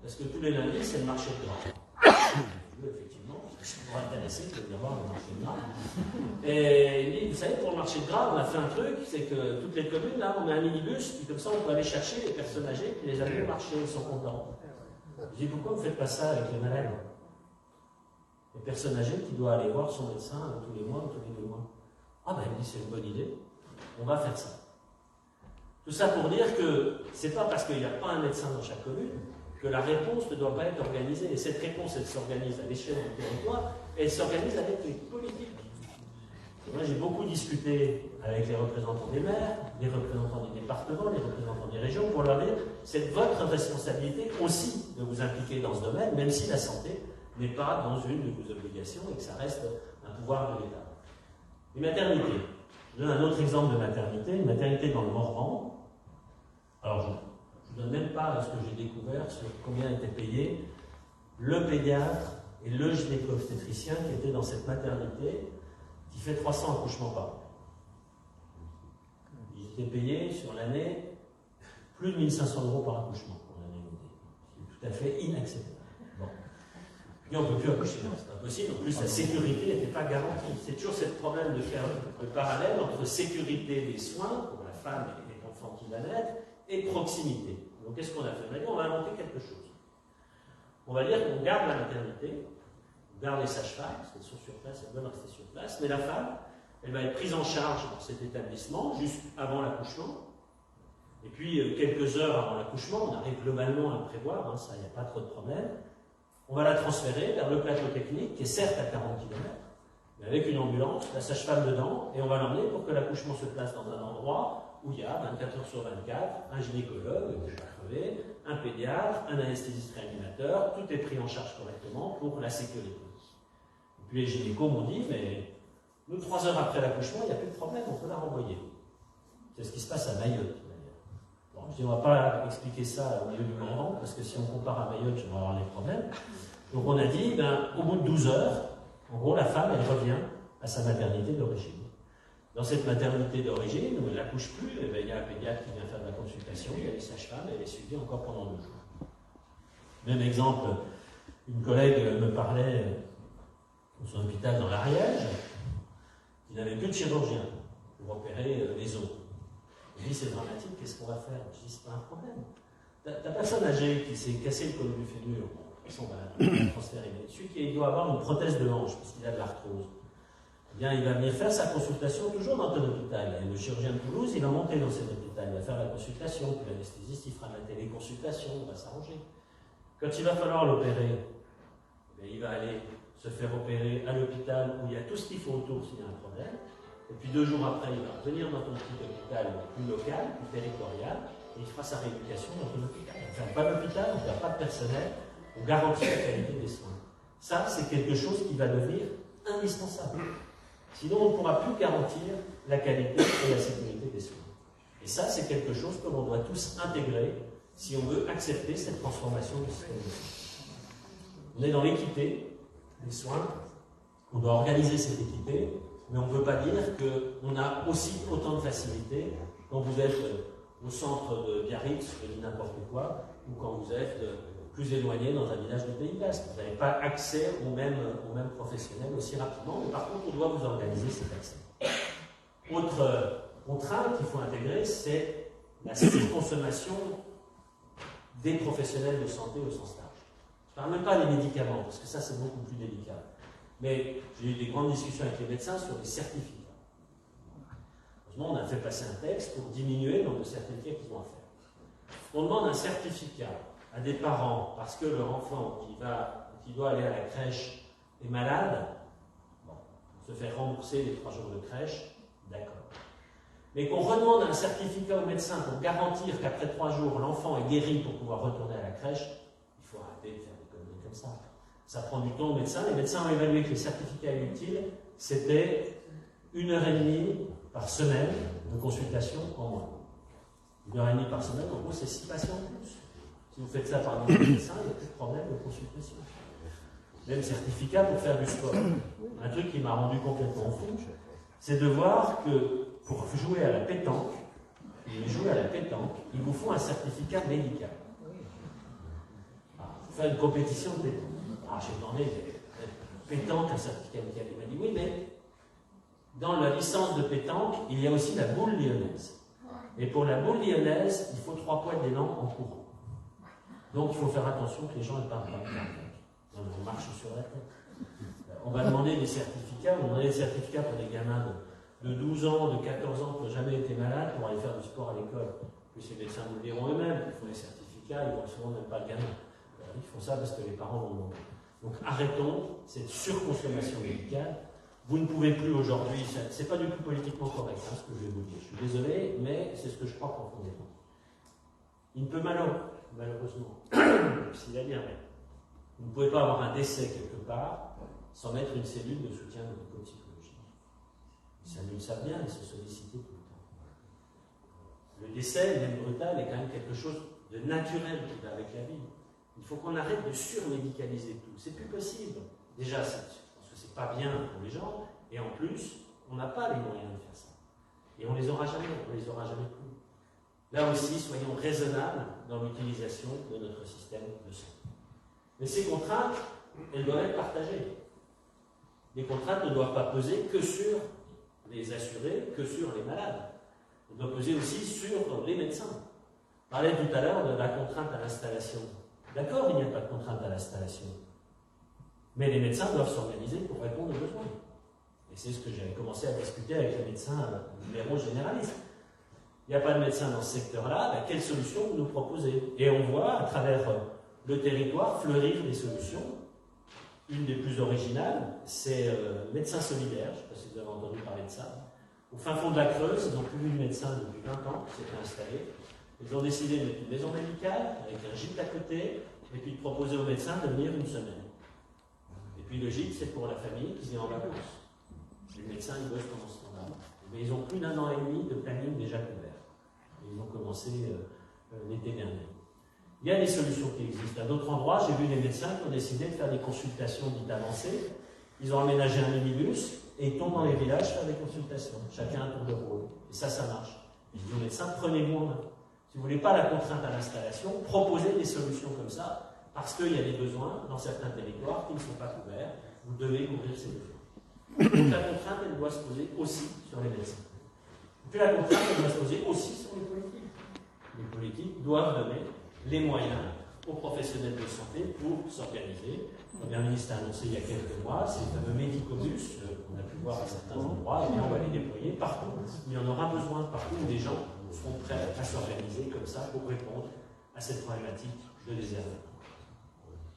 parce que tous les lundis, c'est le marché de Graves. » Effectivement, je suis pas intéressé de venir voir le marché de Graves. Et il dit « Vous savez, pour le marché de Graves, on a fait un truc, c'est que toutes les communes, là, on a un minibus, puis comme ça, on peut aller chercher les personnes âgées, puis les amener au marché, ils sont contents. » Je dis « Pourquoi vous ne faites pas ça avec les malades ? Les personnes âgées qui doivent aller voir son médecin tous les mois ou tous les 2 mois. » Ah ben, il dit, c'est une bonne idée, on va faire ça. Tout ça pour dire que c'est pas parce qu'il n'y a pas un médecin dans chaque commune que la réponse ne doit pas être organisée. Et cette réponse, elle s'organise à l'échelle du territoire, et elle s'organise avec les politiques. Et moi, j'ai beaucoup discuté avec les représentants des maires, les représentants des départements, les représentants des régions, pour leur dire, c'est votre responsabilité aussi de vous impliquer dans ce domaine, même si la santé n'est pas dans une de vos obligations et que ça reste un pouvoir de l'État. Les maternités. Je donne un autre exemple de maternité, une maternité dans le Morvan. Alors, je ne donne même pas ce que j'ai découvert sur combien était payé le pédiatre et le gynéco-obstétricien qui étaient dans cette maternité qui fait 300 accouchements par an. Ils étaient payés sur l'année plus de 1 500 € par accouchement pour l'année. C'est tout à fait inacceptable. Bon. Et on ne peut plus accoucher, non, c'est pas possible. En plus, la sécurité n'était pas garantie. C'est toujours ce problème de faire le parallèle entre sécurité des soins pour la femme et l'enfant qui va naître et proximité. Donc, qu'est-ce qu'on a fait? On a dit, on va inventer quelque chose. On va dire qu'on garde la maternité, on garde les sages-femmes, parce qu'elles sont sur place, elles doivent rester sur place, mais la femme, elle va être prise en charge dans cet établissement juste avant l'accouchement. Et puis, quelques heures avant l'accouchement, on arrive globalement à le prévoir, hein, ça, il n'y a pas trop de problème. On va la transférer vers le plateau technique, qui est certes à 40 km, mais avec une ambulance, la sage-femme dedans, et on va l'emmener pour que l'accouchement se place dans un endroit où il y a 24 heures sur 24, un gynécologue, qui n'est pas crevé, un pédiatre, un anesthésiste réanimateur, tout est pris en charge correctement pour la sécurité. Et Puis les gynécos m'ont dit, mais nous, 3 heures après l'accouchement, il n'y a plus de problème, on peut la renvoyer. C'est ce qui se passe à Mayotte, d'ailleurs. Bon, je dis, on ne va pas expliquer ça au milieu du Morvan, parce que si on compare à Mayotte, je vais avoir des problèmes. Donc on a dit, au bout de 12 heures, en gros, la femme, elle revient à sa maternité d'origine. Dans cette maternité d'origine, où elle n'accouche plus, il y a un pédiatre qui vient faire de la consultation, il y a les sages-femmes, et elle est suivie encore pendant 2 jours. Même exemple, une collègue me parlait de son hôpital dans l'Ariège, qui n'avait plus de chirurgien pour opérer les os. Je dis, c'est dramatique, qu'est-ce qu'on va faire? Je dis, c'est pas un problème. Ta personne âgée qui s'est cassé le colon du fémur, on va transférer. Mais celui qui doit avoir une prothèse de hanche, parce qu'il a de l'arthrose, eh bien, il va venir faire sa consultation toujours dans ton hôpital. Et le chirurgien de Toulouse, il va monter dans cet hôpital, il va faire la consultation, puis l'anesthésiste, il fera la téléconsultation, on va s'arranger. Quand il va falloir l'opérer, il va aller se faire opérer à l'hôpital où il y a tout ce qu'il faut autour s'il y a un problème. Et puis 2 jours après, il va revenir dans ton petit hôpital plus local, plus territorial, et il fera sa rééducation dans ton hôpital. On ne ferme pas l'hôpital, on ne perd pas de personnel, on garantit la qualité des soins. Ça, c'est quelque chose qui va devenir indispensable. Sinon, on ne pourra plus garantir la qualité et la sécurité des soins. Et ça, c'est quelque chose que l'on doit tous intégrer si on veut accepter cette transformation du système de soins. On est dans l'équité des soins, on doit organiser cette équité, mais on ne peut pas dire qu'on a aussi autant de facilité quand vous êtes au centre de Biarritz, je dis n'importe quoi, ou quand vous êtes plus éloigné dans un village du Pays Basque. Vous n'avez pas accès aux mêmes professionnels aussi rapidement, mais par contre, on doit vous organiser cet accès. Autre contrainte qu'il faut intégrer, c'est la surconsommation des professionnels de santé au sens large. Je ne parle même pas des médicaments, parce que ça, c'est beaucoup plus délicat. Mais j'ai eu des grandes discussions avec les médecins sur les certificats. Heureusement, on a fait passer un texte pour diminuer le nombre de certificats qu'ils ont à faire. On demande un certificat à des parents parce que leur enfant qui doit aller à la crèche est malade. Bon, on se fait rembourser les 3 jours de crèche, d'accord. Mais qu'on redemande un certificat au médecin pour garantir qu'après 3 jours, l'enfant est guéri pour pouvoir retourner à la crèche, il faut arrêter de faire des conneries comme ça. Ça prend du temps aux médecins. Les médecins ont évalué que les certificats inutiles, c'était 1h30 par semaine de consultation en moins. 1h30 par semaine, en gros, c'est 6 patients en plus. Si vous faites ça par le médecin, il n'y a plus de problème de consultation. Même certificat pour faire du sport. Un truc qui m'a rendu complètement fou, c'est de voir que pour jouer à la pétanque, il vous faut un certificat médical. Pour faire une compétition de pétanque. J'ai demandé, pétanque, un certificat médical. Il m'a dit, oui, mais dans la licence de pétanque, il y a aussi la boule lyonnaise. Et pour la boule lyonnaise, il faut 3 poids d'élan en courant. Donc il faut faire attention que les gens ne parlent pas de pétanque. On marche sur la tête. On va demander des certificats, on va demander des certificats pour des gamins de 12 ans, de 14 ans qui n'ont jamais été malades pour aller faire du sport à l'école. Puis les médecins vous le diront eux-mêmes, ils font les certificats, ils ne souvent même pas le gamin. Ils font ça parce que les parents l'ont demandé. Donc arrêtons cette surconsommation médicale. Vous ne pouvez plus aujourd'hui, c'est pas du tout politiquement correct ce que je vais vous dire. Je suis désolé, mais c'est ce que je crois profondément. Il ne peut malheureusement, s'il a bien, vous ne pouvez pas avoir un décès quelque part sans mettre une cellule de soutien médico-psychologique. Les familles le savent bien, ils sont sollicités tout le temps. Le décès, même brutal, est quand même quelque chose de naturel qui va avec la vie. Il faut qu'on arrête de surmédicaliser tout. C'est plus possible. Déjà, je pense que c'est pas bien pour les gens, et en plus, on n'a pas les moyens de faire ça. Et on les aura jamais plus. Là aussi, soyons raisonnables dans l'utilisation de notre système de santé. Mais ces contraintes, elles doivent être partagées. Les contraintes ne doivent pas peser que sur les assurés, que sur les malades. Elles doivent peser aussi sur les médecins. On parlait tout à l'heure de la contrainte à l'installation. D'accord, il n'y a pas de contrainte à l'installation. Mais les médecins doivent s'organiser pour répondre aux besoins. Et c'est ce que j'avais commencé à discuter avec les médecins libéraux généralistes. Il n'y a pas de médecin dans ce secteur-là, quelle solution vous nous proposez? Et on voit à travers le territoire fleurir des solutions. Une des plus originales, c'est Médecins Solidaires, je ne sais pas si vous avez entendu parler de ça. Au fin fond de la Creuse, ils n'ont plus vu de médecin depuis 20 ans qui s'était installé. Ils ont décidé de mettre une maison médicale avec un gîte à côté et puis de proposer aux médecins de venir une semaine. Et puis le gîte, c'est pour la famille qui vient en vacances. Les médecins, ils bossent pendant ce temps-là. Mais ils ont plus d'1 an et demi de planning déjà couvert. Ils ont commencé l'été dernier. Il y a des solutions qui existent. À d'autres endroits, j'ai vu des médecins qui ont décidé de faire des consultations dites avancées. Ils ont aménagé un minibus et ils tombent dans les villages faire des consultations. Chacun un tour de rôle. Et ça marche. Et je dis aux médecins, prenez-vous en main. Si vous ne voulez pas la contrainte à l'installation, proposez des solutions comme ça, parce qu'il y a des besoins dans certains territoires qui ne sont pas couverts. Vous devez couvrir ces besoins. Donc la contrainte, elle doit se poser aussi sur les médecins. Et puis la contrainte, elle doit se poser aussi sur les politiques. Les politiques doivent donner les moyens aux professionnels de santé pour s'organiser. Le Premier ministre a annoncé il y a quelques mois, ces fameux médicobus qu'on a pu voir à certains endroits, et bien on va les déployer partout. Il y en aura besoin partout où des gens seront prêts à s'organiser comme ça pour répondre à cette problématique de désertement.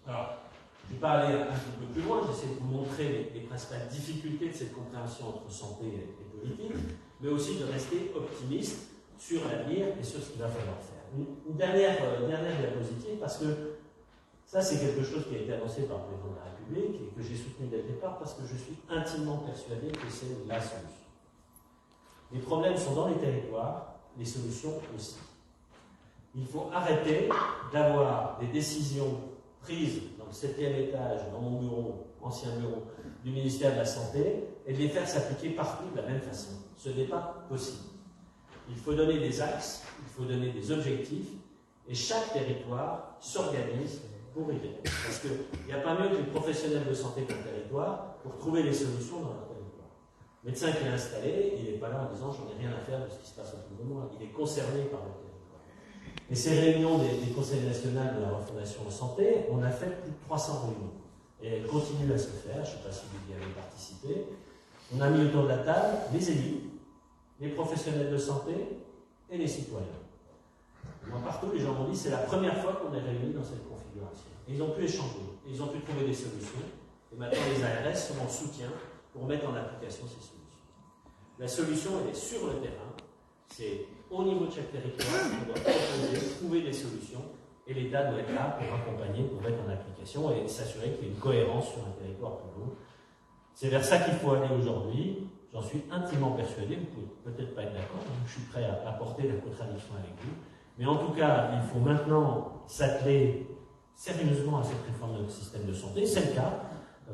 Alors, je ne vais pas aller un petit peu plus loin, j'essaie de vous montrer les principales difficultés de cette compréhension entre santé et politique, mais aussi de rester optimiste sur l'avenir et sur ce qu'il va falloir faire. Une dernière diapositive, parce que ça c'est quelque chose qui a été annoncé par le président de la République et que j'ai soutenu dès le départ parce que je suis intimement persuadé que c'est la solution. Les problèmes sont dans les territoires, les solutions aussi. Il faut arrêter d'avoir des décisions prises dans le 7e étage, dans mon bureau, ancien bureau, du ministère de la Santé, et de les faire s'appliquer partout de la même façon. Ce n'est pas possible. Il faut donner des axes, il faut donner des objectifs, et chaque territoire s'organise pour y répondre. Parce qu'il n'y a pas mieux que les professionnels de santé d'un territoire pour trouver les solutions dans leur territoire. Le médecin qui est installé, il n'est pas là en disant « j'en ai rien à faire de ce qui se passe autour de moi ». Il est concerné par le territoire. Et ces réunions des conseils nationaux de la refondation en santé, on a fait plus de 300 réunions. Et elles continuent à se faire, je ne sais pas si vous y avez participé. On a mis autour de la table les élus, les professionnels de santé et les citoyens. Moi, partout, les gens m'ont dit c'est la première fois qu'on est réunis dans cette configuration. Et ils ont pu échanger, et ils ont pu trouver des solutions. Et maintenant, les ARS sont en soutien pour mettre en application ces solutions. La solution, elle est sur le terrain. C'est au niveau de chaque territoire qu'on doit proposer, trouver des solutions, et l'État doit être là pour accompagner, pour mettre en application et s'assurer qu'il y ait une cohérence sur un territoire plus long. C'est vers ça qu'il faut aller aujourd'hui. J'en suis intimement persuadé, vous ne pouvez peut-être pas être d'accord, je suis prêt à porter la contradiction avec vous. Mais en tout cas, il faut maintenant s'atteler sérieusement à cette réforme de notre système de santé. C'est le cas.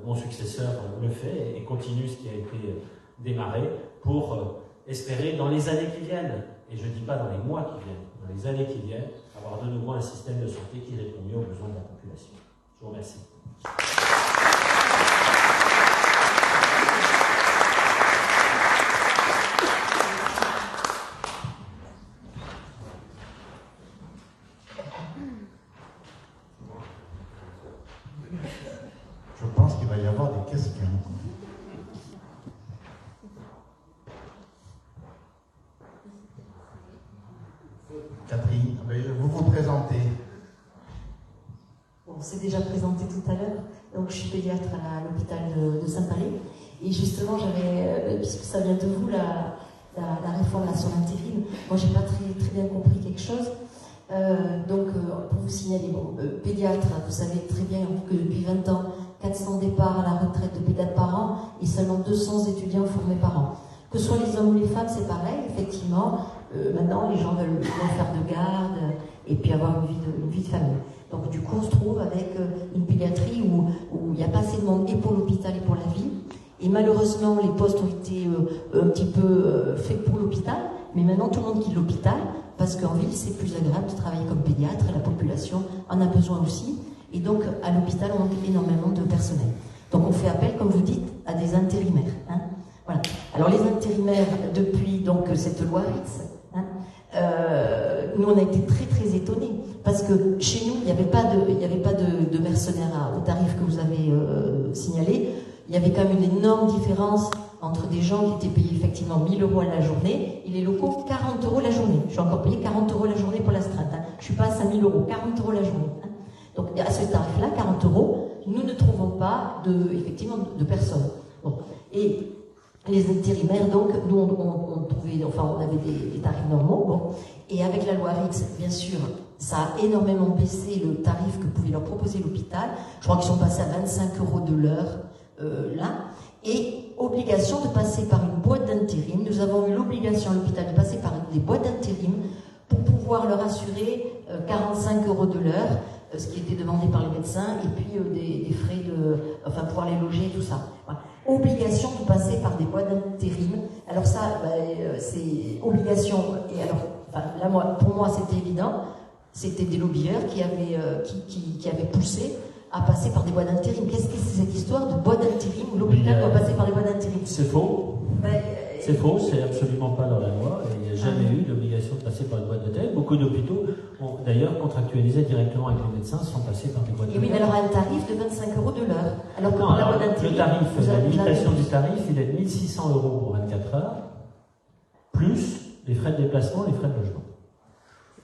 Mon successeur le fait et continue ce qui a été démarré pour espérer dans les années qui viennent, et je ne dis pas dans les mois qui viennent, dans les années qui viennent, avoir de nouveau un système de santé qui répond mieux aux besoins de la population. Je vous remercie. Je pense qu'il va y avoir des questions. Catherine, vous vous présentez. Bon, on s'est déjà présenté tout à l'heure. Donc, je suis pédiatre à l'hôpital de Saint-Palais. Et justement, puisque ça vient de vous, la réforme sur l'intérim, moi, j'ai pas très bien compris quelque chose. Pour vous signaler, pédiatre, vous savez très bien que depuis 20 ans, 400 départs à la retraite de pédiatre par an et seulement 200 étudiants formés par an. Que ce soit les hommes ou les femmes, c'est pareil, effectivement. Maintenant, les gens veulent faire de garde et puis avoir une vie de famille. Donc, du coup, on se trouve avec une pédiatrie où il n'y a pas assez de monde et pour l'hôpital et pour la ville. Et malheureusement, les postes ont été un petit peu faits pour l'hôpital, mais maintenant, tout le monde quitte l'hôpital parce qu'en ville, c'est plus agréable de travailler comme pédiatre, la population en a besoin aussi. Et donc, à l'hôpital, on manque énormément de personnel. Donc, on fait appel, comme vous dites, à des intérimaires. Voilà. Alors, les intérimaires, depuis donc cette loi RITS, nous, on a été très, très étonnés. Parce que chez nous, il n'y avait pas de mercenaires au tarif que vous avez signalé. Il y avait quand même une énorme différence entre des gens qui étaient payés effectivement 1 000 € à la journée et les locaux 40 € la journée. Je suis encore payé 40 € la journée pour l'astreinte. Je suis pas à 5 000 €, 40 € la journée. Donc à ce tarif-là, 40 €, nous ne trouvons pas effectivement de personnes. Bon. Et Les intérimaires, donc, nous, on avait des tarifs normaux, bon, et avec la loi RIX, bien sûr, ça a énormément baissé le tarif que pouvait leur proposer l'hôpital. Je crois qu'ils sont passés à 25 € de l'heure, là, et obligation de passer par une boîte d'intérim. Nous avons eu l'obligation à l'hôpital de passer par des boîtes d'intérim pour pouvoir leur assurer 45 € de l'heure, ce qui était demandé par les médecins, et puis des frais pouvoir les loger et tout ça. Voilà. Obligation de passer par des boîtes d'intérim. Alors ça, c'est obligation. Et alors, là, pour moi, c'était évident. C'était des lobbyeurs qui avaient poussé à passer par des boîtes d'intérim. Qu'est-ce que c'est cette histoire de boîte d'intérim où l'hôpital doit passer par des boîtes d'intérim? C'est faux. C'est faux, c'est absolument pas dans la loi. Il n'y a jamais eu d'obligation de passer par une boîte d'intérim. Beaucoup d'hôpitaux ont d'ailleurs contractualisé directement avec les médecins sans passer par des boîtes d'intérim. Et oui, mais alors un tarif de 25 € de l'heure. Alors que non, pour la boîte d'intérim, le tarif, la limitation du tarif, il est de 1 600 € pour 24 heures, plus les frais de déplacement, les frais de logement.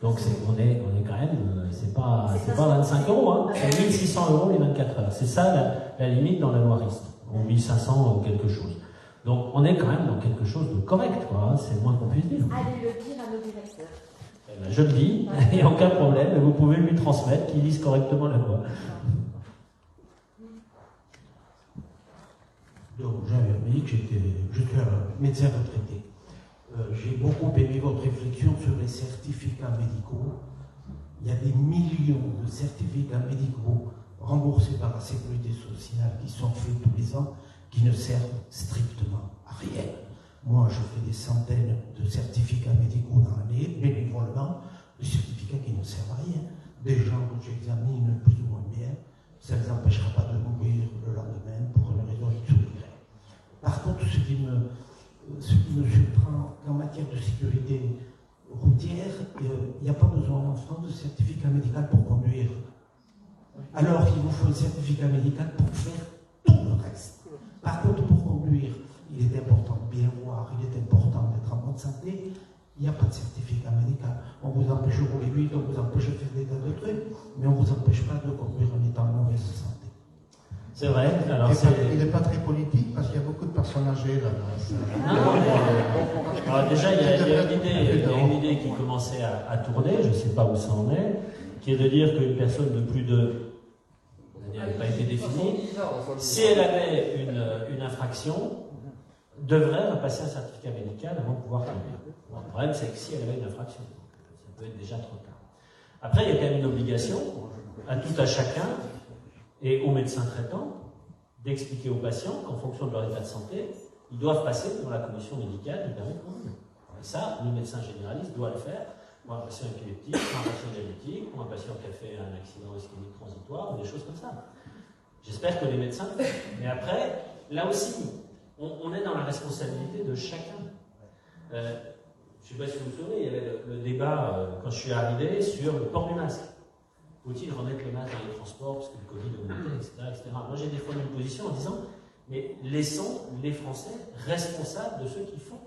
Donc on est quand même, c'est pas 25 €, hein, c'est 1 600 € les 24 heures. C'est ça la limite dans la loi RIST, ou 1 500 quelque chose. Donc on est quand même dans quelque chose de correct, quoi, hein, c'est le moins qu'on puisse dire. Allez le dire à nos directeurs. Je le dis, il n'y a aucun problème, vous pouvez lui transmettre qu'il lise correctement la loi. Donc j'avais dit que je suis un médecin retraité. J'ai beaucoup aimé votre réflexion sur les certificats médicaux. Il y a des millions de certificats médicaux remboursés par la sécurité sociale qui sont faits tous les ans, qui ne servent strictement à rien. Moi, je fais des centaines de certificats médicaux dans l'année, bénévolement, des certificats qui ne servent à rien. Des gens que j'examine plus ou moins bien, ça ne les empêchera pas de mourir le lendemain pour une raison X ou Y. Par contre, ce qui me surprend en matière de sécurité routière, il n'y a pas besoin en France de certificat médical pour conduire. Alors qu'il vous faut un certificat médical pour faire tout le reste. Par contre, pour conduire, il est important de bien voir, il est important d'être en bonne santé. Il n'y a pas de certificat médical. On vous empêche de rouler vite, on vous empêche de faire des tas de trucs, mais on ne vous empêche pas de conduire en étant en mauvaise santé. C'est vrai. Alors il n'est pas très politique parce qu'il y a beaucoup de personnes âgées là-bas. Alors déjà, il y a une idée qui commençait à tourner, je ne sais pas où ça en est, qui est de dire qu'une personne de plus de... Elle n'a pas été définie. Si elle avait une infraction, devrait repasser un certificat médical avant de pouvoir conduire. Bon, le problème, c'est que si elle avait une infraction, ça peut être déjà trop tard. Après, il y a quand même une obligation à tout à chacun et aux médecins traitants d'expliquer aux patients qu'en fonction de leur état de santé, ils doivent passer devant la commission médicale du permis de conduire. Et ça, le médecin généraliste doit le faire pour un patient épileptique, pour un patient diabétique, pour un patient qui a fait un accident ischémique transitoire, ou des choses comme ça. J'espère que les médecins le font. Mais après, là aussi, on est dans la responsabilité de chacun. Je ne sais pas si vous vous souvenez, il y avait le débat, quand je suis arrivé, sur le port du masque. Faut-il remettre le masque dans les transports parce que le Covid a augmenté, etc. Moi, j'ai défendu une position en disant, mais laissons les Français responsables de ce qu'ils font.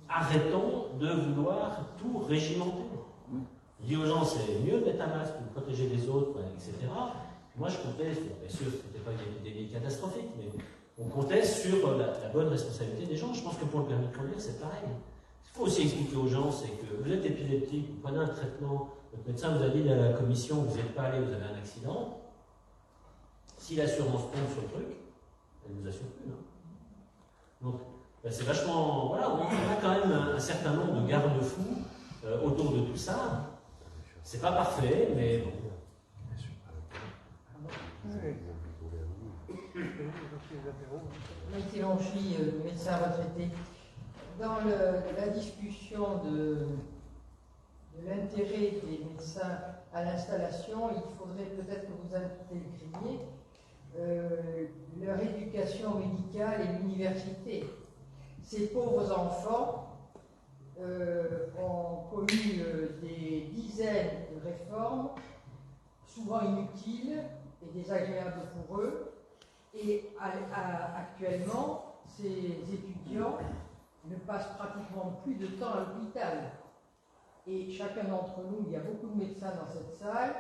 Arrêtons de vouloir tout régimenter. Je dis aux gens, c'est mieux de mettre un masque pour protéger les autres, etc. Moi, je comptais, bien sûr, ce n'était pas une épidémie catastrophique, mais on comptait sur la bonne responsabilité des gens. Je pense que pour le permis de conduire, c'est pareil. Ce qu'il faut aussi expliquer aux gens, c'est que vous êtes épileptique, vous prenez un traitement, votre médecin vous a dit à la commission, vous n'êtes pas allé, vous avez un accident. Si l'assurance tombe sur le truc, elle ne vous assure plus. Hein. Donc, c'est vachement... Voilà, on a quand même un certain nombre de garde-fous autour de tout ça. C'est pas parfait, mais bon. Maïté Lanchi, médecin retraité. Dans la discussion de l'intérêt des médecins à l'installation, il faudrait peut-être que vous intégriniez leur éducation médicale et l'université. Ces pauvres enfants ont connu des dizaines de réformes, souvent inutiles et désagréables pour eux. Et actuellement, ces étudiants ne passent pratiquement plus de temps à l'hôpital. Et chacun d'entre nous, il y a beaucoup de médecins dans cette salle,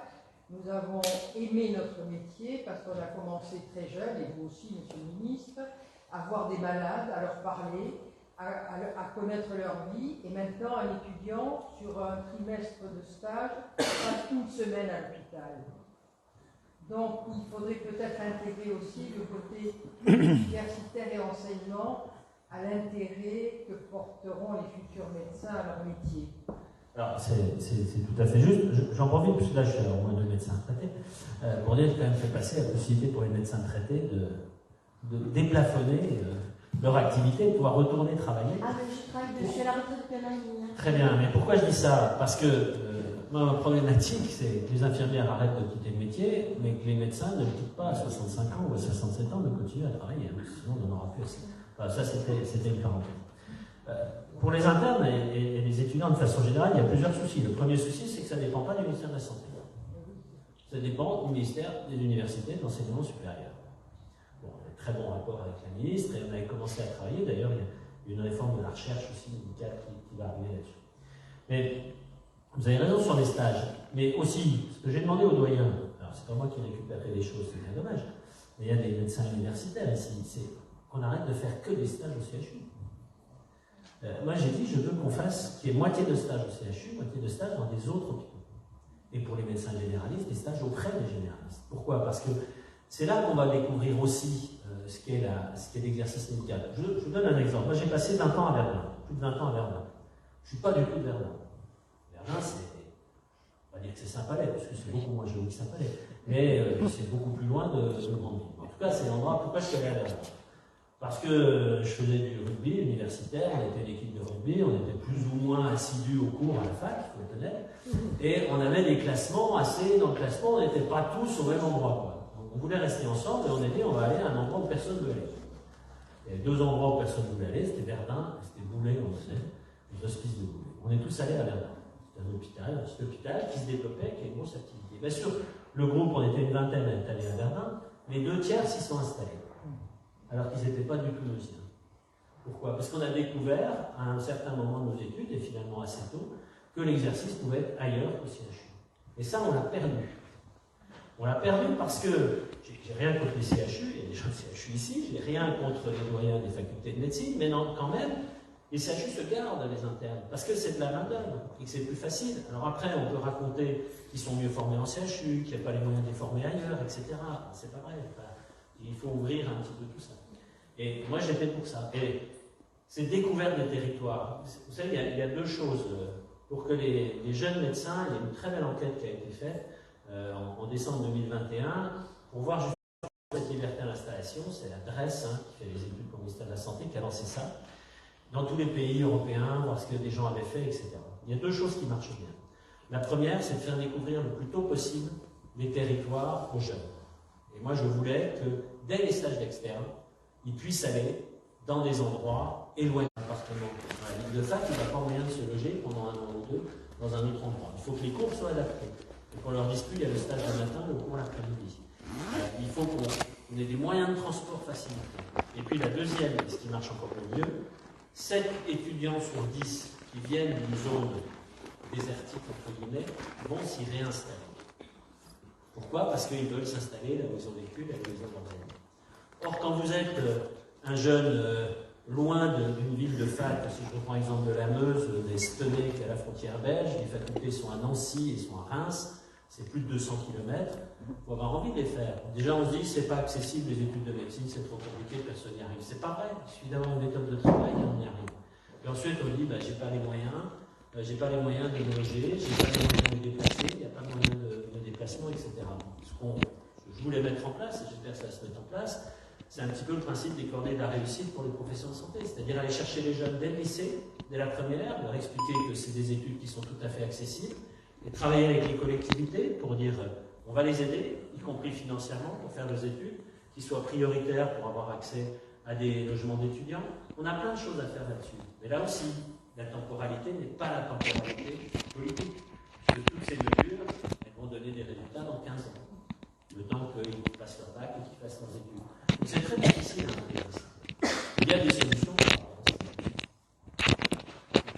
nous avons aimé notre métier parce qu'on a commencé très jeune, et vous aussi, Monsieur le Ministre, à voir des malades, à leur parler, à connaître leur vie. Et maintenant, un étudiant, sur un trimestre de stage, passe une semaine à l'hôpital. Donc, il faudrait peut-être intégrer aussi le côté universitaire et enseignement à l'intérêt que porteront les futurs médecins à leur métier. Alors, c'est tout à fait juste. J'en profite, puisque là, je suis au moins 2 médecins traités, pour dire que quand même fait passer la possibilité pour les médecins traités de déplafonner leur activité, de pouvoir retourner travailler. Ah, mais je suis à la retraite depuis un an et demi. Très bien, mais pourquoi je dis ça? Parce que ma problématique, c'est que les infirmières arrêtent de quitter le métier, mais que les médecins ne le quittent pas à 65 ans ou à 67 ans, de continuer à travailler, sinon on n'en aura plus assez. Enfin, ça, c'était une parenthèse. Pour les internes et les étudiants de façon générale, il y a plusieurs soucis. Le premier souci, c'est que ça ne dépend pas du ministère de la Santé. Ça dépend du ministère des universités, de l'enseignement supérieur. Bon, on a un très bon rapport avec la ministre et on avait commencé à travailler. D'ailleurs, il y a une réforme de la recherche aussi médicale qui va arriver là-dessus. Mais vous avez raison sur les stages. Mais aussi, ce que j'ai demandé aux doyens, alors c'est pas moi qui récupérerai les choses, c'est bien dommage, mais il y a des médecins universitaires ici, c'est qu'on arrête de faire que des stages au CHU. Moi, j'ai dit, je veux qu'on fasse qu'il y ait moitié de stages au CHU, moitié de stages dans des autres hôpitaux. Et pour les médecins généralistes, des stages auprès des généralistes. Pourquoi? Parce que c'est là qu'on va découvrir aussi ce qu'est l'exercice médical. Je vous donne un exemple. Moi, j'ai passé 20 ans à Verdun, plus de 20 ans à Verdun. Je ne suis pas du tout de Verdun. Verdun, on va dire que c'est Saint-Palais, parce que c'est beaucoup moins joli que Saint-Palais. Mais c'est beaucoup plus loin de Grandville. En tout cas, c'est l'endroit. Pourquoi je suis allé à Verdun? Parce que je faisais du rugby universitaire, on était l'équipe de rugby, on était plus ou moins assidus au cours à la fac, il faut être honnête, et on avait des classements dans le classement, on n'était pas tous au même endroit, quoi. Donc on voulait rester ensemble et on a dit on va aller à un endroit où personne ne veut aller. Il y avait 2 endroits où personne ne voulait aller, c'était Verdun et c'était Boulay, on le sait, les hospices de Boulay. On est tous allés à Verdun. C'était un petit hôpital qui se développait, qui a une grosse activité. Bien sûr, le groupe, on était une vingtaine à être allés à Verdun, les 2 tiers s'y sont installés. Alors qu'ils n'étaient pas du tout neusiens. Pourquoi? Parce qu'on a découvert, à un certain moment de nos études, et finalement assez tôt, que l'exercice pouvait être ailleurs qu'au CHU. Et ça, on l'a perdu. On l'a perdu parce que, j'ai rien contre les CHU, il y a des gens de CHU ici, j'ai rien contre les doyens des facultés de médecine, mais non, quand même, les CHU se gardent les internes, parce que c'est de la main-d'œuvre, et que c'est plus facile. Alors après, on peut raconter qu'ils sont mieux formés en CHU, qu'il n'y a pas les moyens de les former ailleurs, etc. C'est pas vrai. Il faut ouvrir un petit peu tout ça. Et moi, j'étais pour ça. Et c'est découverte des territoires. Vous savez, il y a 2 choses. Pour que les jeunes médecins, il y a une très belle enquête qui a été faite en décembre 2021 pour voir justement cette liberté à l'installation. C'est la DRES qui fait les études pour le ministère de la Santé qui a lancé ça dans tous les pays européens, voir ce que des gens avaient fait, etc. Il y a 2 choses qui marchent bien. La première, c'est de faire découvrir le plus tôt possible les territoires aux jeunes. Et moi, je voulais que, dès les stages d'externe, ils puissent aller dans des endroits éloignés de l'appartement. Dans la ville de fac, il n'y a pas moyen de se loger pendant 1 an ou 2 dans un autre endroit. Il faut que les cours soient adaptés. Et qu'on leur dise plus, il y a le stage le matin, le cours l'après-midi. Il faut qu'on ait des moyens de transport facilités. Et puis la deuxième, et ce qui marche encore mieux, 7 étudiants sur 10 qui viennent d'une zone désertique, entre guillemets, vont s'y réinstaller. Pourquoi? Parce qu'ils veulent s'installer là où ils ont vécu, là où ils ont leurs amis. Or, quand vous êtes un jeune loin d'une ville de fac, si je reprends l'exemple de la Meuse, d'Estenay, qui est à la frontière belge, les facultés sont à Nancy et sont à Reims, c'est plus de 200 km, il faut avoir envie de les faire. Déjà, on se dit, c'est pas accessible, les études de médecine, c'est trop compliqué, personne n'y arrive. C'est pas vrai, il suffit d'avoir une méthode de travail et on y arrive. Et ensuite, on dit, j'ai pas les moyens de me loger, j'ai pas les moyens de me déplacer, il n'y a pas de moyens de déplacement, etc. Ce que je voulais mettre en place, et j'espère que ça va se mettre en place, c'est un petit peu le principe des coordonnées de la réussite pour les professions de santé, c'est-à-dire aller chercher les jeunes dès le lycée, dès la première, leur expliquer que c'est des études qui sont tout à fait accessibles, et travailler avec les collectivités pour dire on va les aider, y compris financièrement, pour faire leurs études, qui soient prioritaires pour avoir accès à des logements d'étudiants. On a plein de choses à faire là-dessus. Mais là aussi, la temporalité n'est pas la temporalité politique, puisque toutes ces mesures, elles vont donner des résultats dans 15 ans, le temps qu'ils passent leur bac et qu'ils fassent leurs études. Donc c'est très difficile à intégrer ça. Il y a des solutions.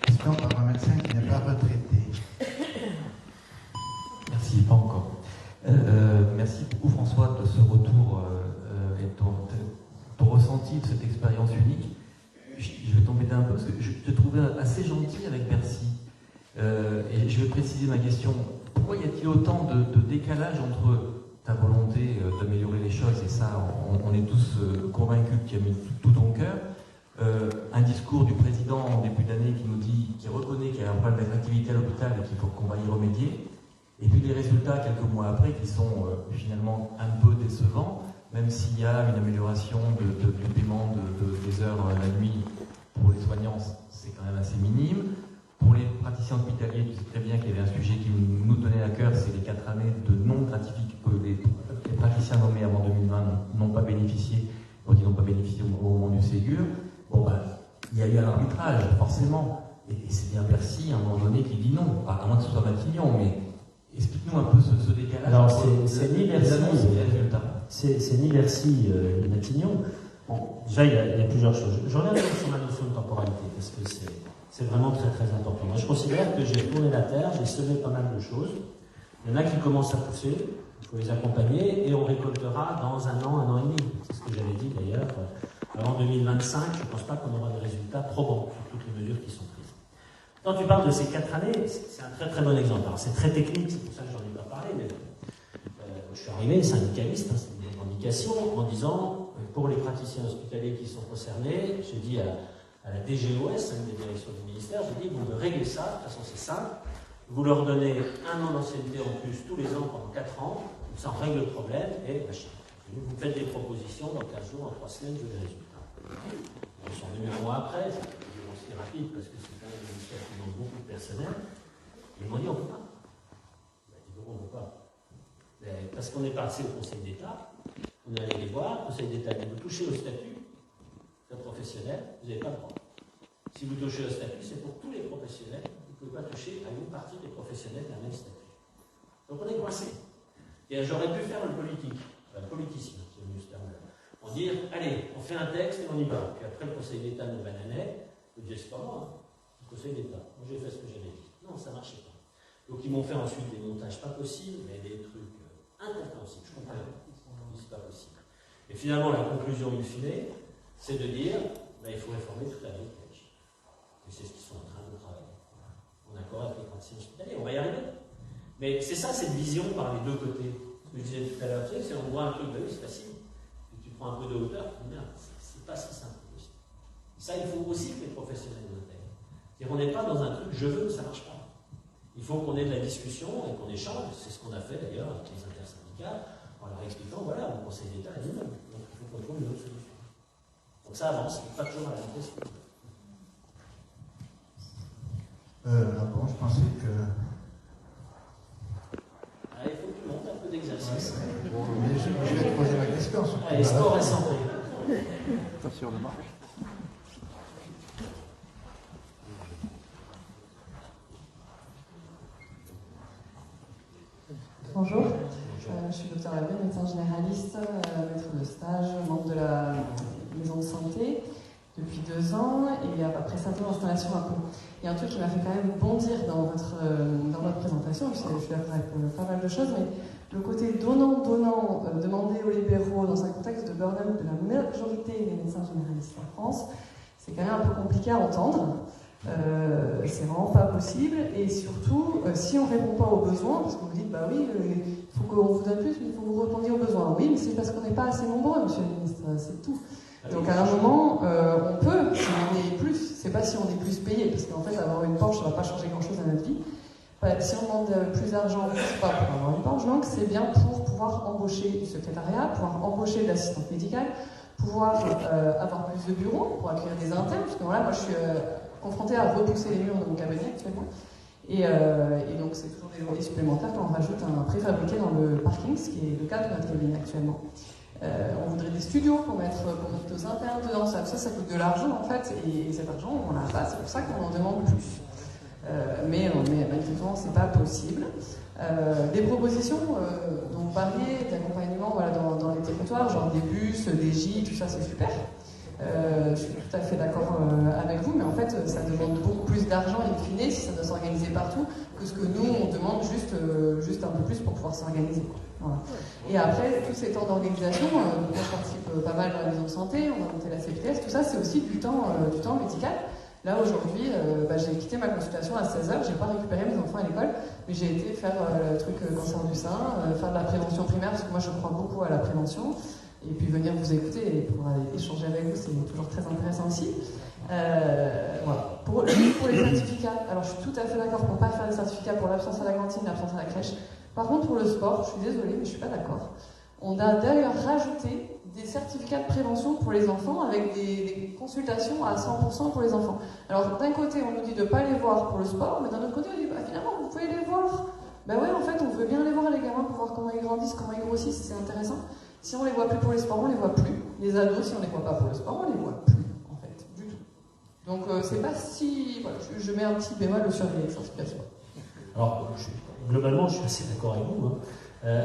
Question par un médecin qui n'est pas retraité. Merci, pas encore. Merci beaucoup François de ce retour et ton ressenti ressenti de cette expérience unique. Je vais t'embêter un peu parce que je te trouvais assez gentil avec Bercy. Et je vais préciser ma question. Pourquoi y a-t-il autant de décalage entre ta volonté d'améliorer les choses, et ça, on est tous convaincus que tu as mis tout ton cœur, un discours du président en début d'année qui reconnaît qu'il y a un problème d'attractivité à l'hôpital et qu'il faut qu'on va y remédier, et puis les résultats quelques mois après qui sont finalement un peu décevants, même s'il y a une amélioration du paiement des heures la nuit pour les soignants, c'est quand même assez minime. Pour les praticiens hospitaliers, tu sais très bien qu'il y avait un sujet qui nous tenait à cœur, c'est les 4 années de non-gratification que les praticiens nommés avant 2020 n'ont pas bénéficié, donc ils n'ont pas bénéficié au moment du Ségur. Bon, il y a eu un arbitrage, forcément, et c'est bien Bercy, à un moment donné, qui dit non, à moins que ce soit Matignon, mais explique-nous un peu ce décalage. Alors, c'est ni Bercy, c'est ni Bercy ni Matignon. Bon, déjà, il y a plusieurs choses. Je reviens sur la notion de temporalité, parce que c'est vraiment très très important. Moi, je considère que j'ai tourné la terre, j'ai semé pas mal de choses. Il y en a qui commencent à pousser, il faut les accompagner, et on récoltera dans un an et demi. C'est ce que j'avais dit d'ailleurs. Avant 2025, je ne pense pas qu'on aura des résultats probants sur toutes les mesures qui sont prises. Quand tu parles de ces 4 années, c'est un très très bon exemple. Alors c'est très technique, c'est pour ça que j'en ai pas parlé, mais je suis arrivé syndicaliste, c'est une revendication, en disant, pour les praticiens hospitaliers qui sont concernés, j'ai dit à la DGOS, une des directions du ministère, j'ai dit, vous me réglez ça, de toute façon c'est simple, vous leur donnez 1 an d'ancienneté en plus tous les ans pendant 4 ans, ça règle le problème, et machin. Vous faites des propositions, dans 15 jours, en 3 semaines, je veux des résultats. Ils sont venus un mois après, c'est aussi rapide, parce que c'est quand même une ministère qui demande beaucoup de personnel. Ils m'ont dit, on ne peut pas. Ils m'ont dit, on ne peut pas. Parce qu'on est passé au Conseil d'État, on est allé les voir, le Conseil d'État dit, vous touchez au statut de professionnel, vous n'avez pas le droit. Si vous touchez au statut, c'est pour tous les professionnels, vous ne pouvez pas toucher à une partie des professionnels d'un même statut. Donc on est coincé. Et j'aurais pu faire le politicien, c'est venu ce terme-là. On dit, allez, on fait un texte et on y va. Puis après, le Conseil d'État nous bananait. Je dis, c'est pas moi, le Conseil d'État. Moi, j'ai fait ce que j'avais dit. Non, ça ne marchait pas. Donc, ils m'ont fait ensuite des montages pas possibles, mais des trucs incompréhensibles. Je comprends. C'est pas possible. Et finalement, la conclusion in fine, c'est de dire, il faut réformer toute la vie de l'âge. Et c'est ce qu'ils sont en train de travailler. En accord avec les praticiens hospitaliers. On va y arriver. Mais c'est ça, cette vision par les deux côtés. Ce que je disais tout à l'heure, c'est on voit un truc, oui, c'est facile. Puis tu prends un peu de hauteur, tu dis, merde, c'est pas si simple. Ça, il faut aussi que les professionnels l'intègrent. C'est-à-dire qu'on n'est pas dans un truc, je veux, ça ne marche pas. Il faut qu'on ait de la discussion et qu'on échange. C'est ce qu'on a fait d'ailleurs avec les intersyndicats, en leur expliquant, voilà, le Conseil d'État a dit non. Donc il faut qu'on trouve une autre solution. Donc ça avance, pas toujours à la vitesse. Bon, je pensais que... Il faut que tu montes un peu d'exercice. Mais je vais te poser ma question. Allez, sport et santé. Attention, le marche. Bonjour, je suis Dr Labé, médecin généraliste, maître de stage, membre de la maison de santé depuis 2 ans et après 5 ans d'installation à Pau. Il y a un truc qui m'a fait quand même bondir dans votre présentation, je suis d'accord avec pas mal de choses, mais le côté donnant-donnant, demander aux libéraux dans un contexte de burn-out de la majorité des médecins généralistes en France, c'est quand même un peu compliqué à entendre. C'est vraiment pas possible, et surtout si on répond pas aux besoins, parce que vous dites bah oui, il faut qu'on vous donne plus, mais il faut que vous répondiez aux besoins. Oui, mais c'est parce qu'on n'est pas assez nombreux, monsieur le ministre, c'est tout. Donc à un moment, on peut, si on est plus, c'est pas si on est plus payé, parce qu'en fait avoir une Porsche, ça va pas changer grand chose à notre vie. Si on demande plus d'argent, c'est pas pour avoir une Porsche, donc c'est bien pour pouvoir embaucher du secrétariat, pouvoir embaucher de l'assistante médicale, pouvoir avoir plus de bureaux pour accueillir des internes, parce que voilà, moi je suis confrontée à repousser les murs de mon cabinet actuellement. Et donc c'est toujours des loyers supplémentaires quand on rajoute un préfabriqué dans le parking, ce qui est le cas de notre cabinet actuellement. On voudrait des studios pour mettre aux internes dedans, ça coûte de l'argent en fait, et cet argent on l'a pas, c'est pour ça qu'on en demande plus. Mais manifestement c'est pas possible. Des propositions donc variées d'accompagnement voilà, dans les territoires, genre des bus, des gîtes, tout ça c'est super. Je suis tout à fait d'accord avec vous, mais en fait, ça demande beaucoup plus d'argent in fine, si ça doit s'organiser partout, que ce que nous, on demande juste un peu plus pour pouvoir s'organiser. Voilà. Et après, tous ces temps d'organisation, moi je participe pas mal dans la maison de santé, on a monté la CPTS, tout ça c'est aussi du temps médical. Là aujourd'hui, j'ai quitté ma consultation à 16h, j'ai pas récupéré mes enfants à l'école, mais j'ai été faire le truc cancer du sein, faire de la prévention primaire, parce que moi je crois beaucoup à la prévention, et puis venir vous écouter et pouvoir échanger avec vous, c'est toujours très intéressant aussi. Voilà. Pour les certificats, alors je suis tout à fait d'accord pour ne pas faire des certificats pour l'absence à la cantine, l'absence à la crèche. Par contre, pour le sport, je suis désolée, mais je ne suis pas d'accord. On a d'ailleurs rajouté des certificats de prévention pour les enfants avec des consultations à 100% pour les enfants. Alors d'un côté, on nous dit de ne pas les voir pour le sport, mais d'un autre côté, on dit finalement, vous pouvez les voir. Ben ouais, en fait, on veut bien les voir, les gamins, pour voir comment ils grandissent, comment ils grossissent, c'est intéressant. Si on les voit plus pour les sports, on les voit plus. Les ados, si on les voit pas pour le sport, on les voit plus, en fait, du tout. Donc c'est pas si... Voilà, je mets un petit bémol sur les certifications. Alors, globalement, je suis assez d'accord avec vous.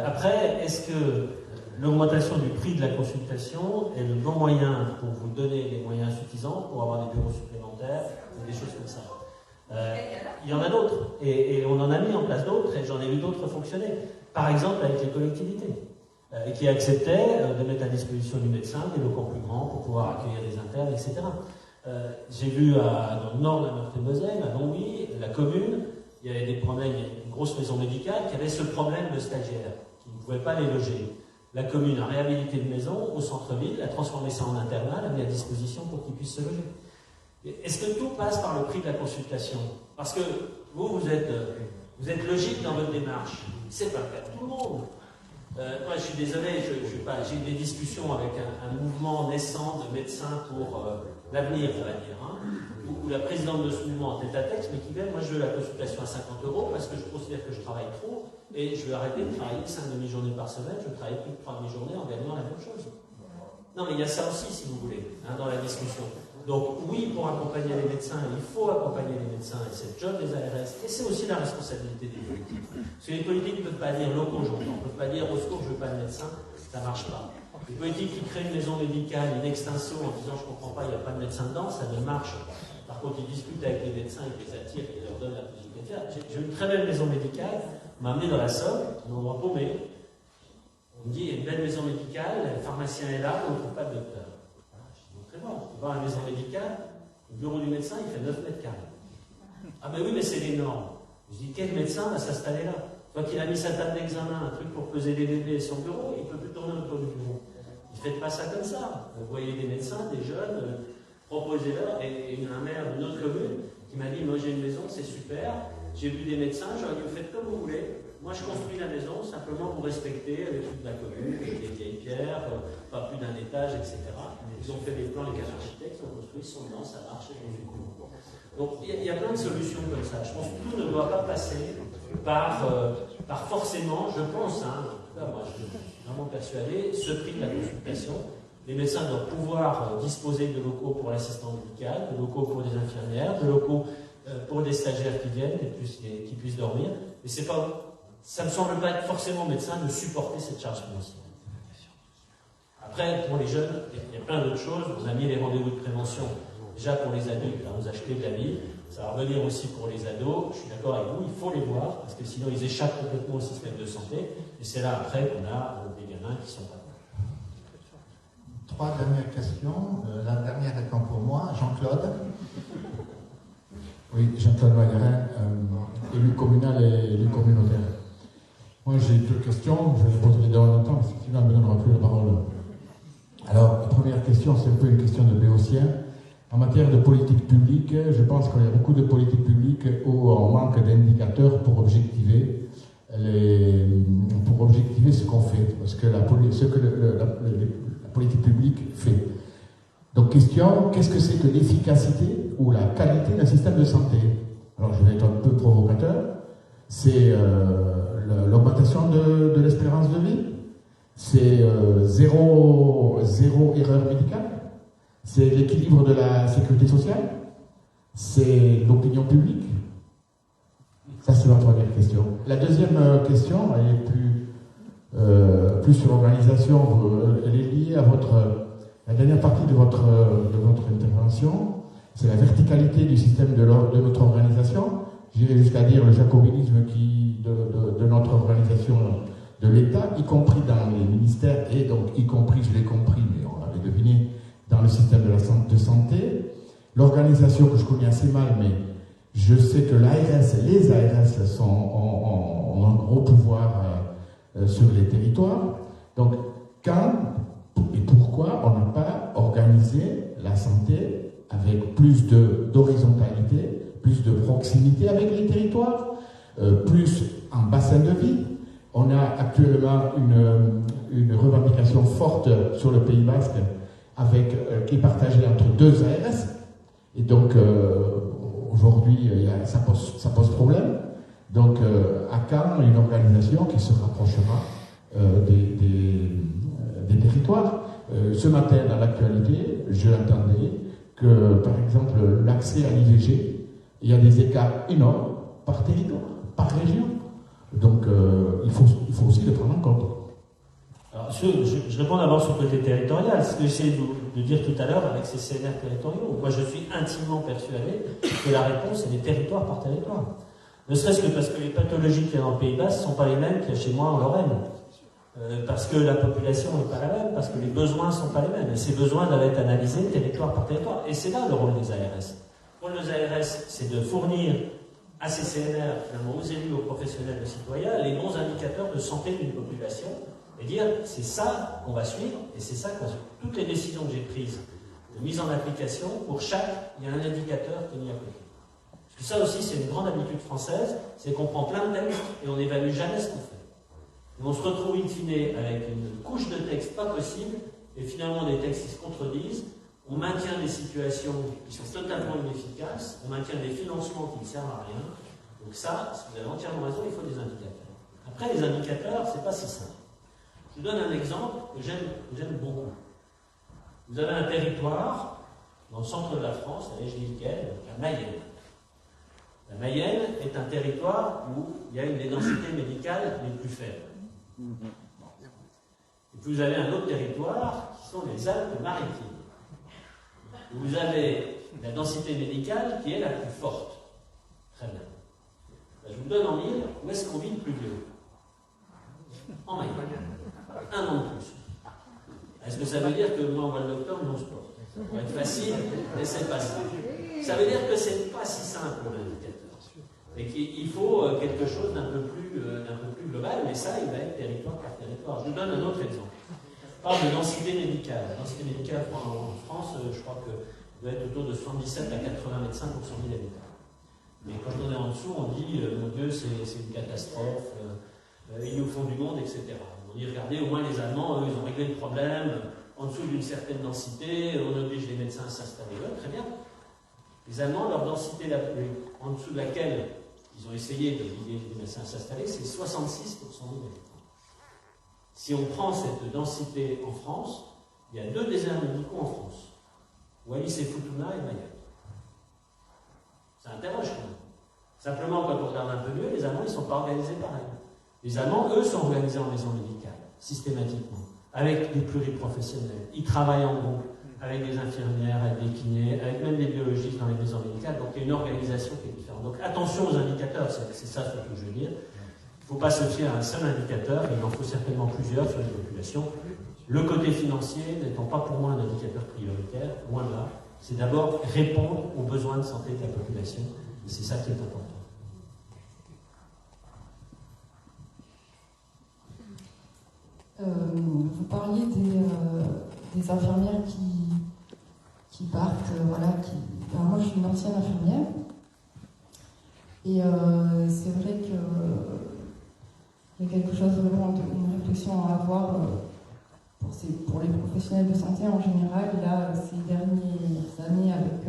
Après, est-ce que l'augmentation du prix de la consultation est le bon moyen pour vous donner les moyens suffisants pour avoir des bureaux supplémentaires ou des choses comme ça? Il y en a d'autres, et on en a mis en place d'autres, et j'en ai vu d'autres fonctionner. Par exemple, avec les collectivités, qui acceptaient de mettre à disposition du médecin des locaux plus grands pour pouvoir accueillir des internes, etc. J'ai vu dans le nord de la Meurthe-et-Moselle, à Longwy, la commune, il y avait des problèmes, il y a une grosse maison médicale qui avait ce problème de stagiaires, qui ne pouvaient pas les loger. La commune a réhabilité une maison au centre-ville, a transformé ça en internat, l'a mis à disposition pour qu'ils puissent se loger. Est-ce que tout passe par le prix de la consultation? Parce que vous êtes logique dans votre démarche. C'est pas le cas de tout le monde. Moi, je suis désolé, j'ai eu des discussions avec un mouvement naissant de médecins pour l'avenir, on va dire, où la présidente de ce mouvement en tête à tête me disait, moi je veux la consultation à 50 € parce que je considère que je travaille trop et je veux arrêter de travailler 5 demi-journées par semaine, je travaille plus de 3 demi-journées en gagnant la même chose. Non, mais il y a ça aussi, si vous voulez, dans la discussion. Donc oui, pour accompagner les médecins, il faut accompagner les médecins, et c'est le job des ARS, et c'est aussi la responsabilité des politiques. Parce que les politiques ne peuvent pas dire locaux, j'entends, ne peuvent pas dire au secours, je ne veux pas de médecin, ça ne marche pas. Les politiques qui créent une maison médicale, une extension en disant je ne comprends pas, il n'y a pas de médecin dedans, ça ne marche pas. Par contre, ils discutent avec les médecins, ils les attirent, ils leur donnent la possibilité de faire. J'ai une très belle maison médicale, on m'a amené dans la Somme, un endroit paumé. On me dit, il y a une belle maison médicale, le pharmacien est là, on ne trouve pas de docteur. Très bon, tu vas à la maison médicale, le bureau du médecin, il fait 9 mètres carrés. Ah ben oui, mais c'est les normes. Je dis, quel médecin va s'installer là? Toi qui a mis sa table d'examen, un truc pour peser les bébés et son bureau, il ne peut plus tourner autour du bureau. Ne faites pas ça comme ça. Vous voyez des médecins, des jeunes, proposez-leur. Et il y a un maire d'une autre commune qui m'a dit, moi j'ai une maison, c'est super, j'ai vu des médecins, j'aurais dit, vous faites comme vous voulez. Moi, je construis la maison, simplement vous respectez les trucs de la commune, les vieilles pierres, pas plus d'un étage, etc. Ils ont fait les plans, les architectes ont construit, ils sont dedans, ça marche, et du coup. Donc, il y a plein de solutions comme ça. Je pense que tout ne doit pas passer par forcément, je pense, en tout cas, moi, je suis vraiment persuadé, ce prix de la consultation. Les médecins doivent pouvoir disposer de locaux pour l'assistant médical, de locaux pour des infirmières, de locaux pour des stagiaires qui viennent et qui puissent dormir. Mais c'est pas... Ça ne me semble pas être forcément au médecin de supporter cette charge financière. Après, pour les jeunes, il y a plein d'autres choses. On a mis les rendez-vous de prévention. Déjà pour les adultes, on nous a acheté de la vie. Ça va revenir aussi pour les ados. Je suis d'accord avec vous, il faut les voir, parce que sinon ils échappent complètement au système de santé. Et c'est là après qu'on a des gamins qui sont pas bons. 3 dernières questions. La dernière étant pour moi, Jean-Claude. Oui, Jean-Claude Magarin, élu communal et élu communautaire. Moi, j'ai 2 questions, je vais les poser les deux en même temps, parce que sinon, elle ne me donnera plus la parole. Alors, la première question, c'est un peu une question de béotien. En matière de politique publique, je pense qu'il y a beaucoup de politiques publiques où on manque d'indicateurs pour objectiver ce qu'on fait, ce que la politique publique fait. Donc, question, qu'est-ce que c'est que l'efficacité ou la qualité d'un système de santé? Alors, je vais être un peu provocateur. C'est l'augmentation de l'espérance de vie. C'est zéro erreur médicale. C'est l'équilibre de la sécurité sociale. C'est l'opinion publique. Ça, c'est ma première question. La deuxième question, elle est plus sur l'organisation. Elle est liée à la dernière partie de votre intervention. C'est la verticalité du système de notre organisation. j'irais jusqu'à dire, le jacobinisme de notre organisation de l'État, y compris dans les ministères, et donc y compris, je l'ai compris, mais on l'avait deviné, dans le système de santé. L'organisation que je connais assez mal, mais je sais que les ARS ont un gros pouvoir sur les territoires. Donc, quand et pourquoi on n'a pas organisé la santé avec plus d'horizontalité, plus de proximité avec les territoires, plus en bassin de vie. On a actuellement une revendication forte sur le Pays Basque qui est partagée entre 2 ARS. Et donc, aujourd'hui, ça pose problème. Donc, à quand une organisation qui se rapprochera des territoires. Ce matin, dans l'actualité, je l'entendais que, par exemple, l'accès à l'IVG, il y a des écarts énormes par territoire, par région. Donc, il faut aussi le prendre en compte. Alors, je réponds d'abord sur le côté territorial. Ce que j'essayais de dire tout à l'heure avec ces CNR territoriaux. Moi, je suis intimement persuadé que la réponse est des territoires par territoire. Ne serait-ce que parce que les pathologies qu'il y a dans le Pays Basque ne sont pas les mêmes qu'il y a chez moi en Lorraine. Parce que la population n'est pas la même, parce que les besoins ne sont pas les mêmes. Et ces besoins doivent être analysés territoire par territoire. Et c'est là le rôle des ARS. Le rôle des ARS, c'est de fournir à ces CNR, finalement, aux élus, aux professionnels, aux citoyens, les bons indicateurs de santé d'une population et dire c'est ça qu'on va suivre et c'est ça qu'on va suivre. Toutes les décisions que j'ai prises de mise en application, pour chaque, il y a un indicateur qui est mis à côté. Parce que ça aussi, c'est une grande habitude française, c'est qu'on prend plein de textes et on n'évalue jamais ce qu'on fait. Et on se retrouve in fine avec une couche de textes pas possible et finalement des textes qui se contredisent. On maintient des situations qui sont totalement inefficaces, on maintient des financements qui ne servent à rien. Donc ça, si vous avez entièrement raison, il faut des indicateurs. Après, les indicateurs, c'est pas si simple. Je vous donne un exemple que j'aime beaucoup. Vous avez un territoire dans le centre de la France, allez, je dis lequel, la Mayenne. La Mayenne est un territoire où il y a une des densités médicales les plus faibles. Et puis vous avez un autre territoire qui sont les Alpes-Maritimes. Vous avez la densité médicale qui est la plus forte. Très bien. Ben, je vous donne en mille, où est-ce qu'on vit le plus vieux? En Mayenne. 1 an de plus. Est-ce que ça veut dire que moi, au mois de octobre, on se porte? Ça va être facile, mais c'est pas ça. Ça veut dire que c'est pas si simple l'indicateur. Et qu'il faut quelque chose d'un peu plus global, mais ça, il va être territoire par territoire. Je vous donne un autre exemple. Je parle de densité médicale. La densité médicale en France, je crois que doit être autour de 77 à 80 médecins pour 100 000 habitants. Mais quand on est en dessous, on dit, mon Dieu, c'est une catastrophe, ils nous font du monde, etc. On dit, regardez, au moins les Allemands, eux, ils ont réglé le problème, en dessous d'une certaine densité, on oblige les médecins à s'installer là, très bien. Les Allemands, leur densité en dessous de laquelle ils ont essayé d'obliger les médecins à s'installer, c'est 66 pour 100 000 habitants. Si on prend cette densité en France, il y a 2 déserts médicaux en France. Wallis et Futuna et Mayotte. Ça interroge quand même. Simplement, quand on regarde un peu mieux, les Allemands, ils ne sont pas organisés pareil. Les Allemands, eux, sont organisés en maison médicale, systématiquement, avec des pluriprofessionnels. Ils travaillent en groupe, avec des infirmières, avec des kinés, avec même des biologistes dans les maisons médicales. Donc, il y a une organisation qui est différente. Donc, attention aux indicateurs, c'est ça ce que je veux dire. Il ne faut pas se fier à un seul indicateur, il en faut certainement plusieurs sur les populations. Le côté financier n'étant pas pour moi un indicateur prioritaire, loin de là, c'est d'abord répondre aux besoins de santé de la population, et c'est ça qui est important. Vous parliez des infirmières qui partent, voilà. Alors moi, je suis une ancienne infirmière, et c'est vrai que il y a quelque chose vraiment une réflexion à avoir pour les professionnels de santé en général. Là, ces dernières années, avec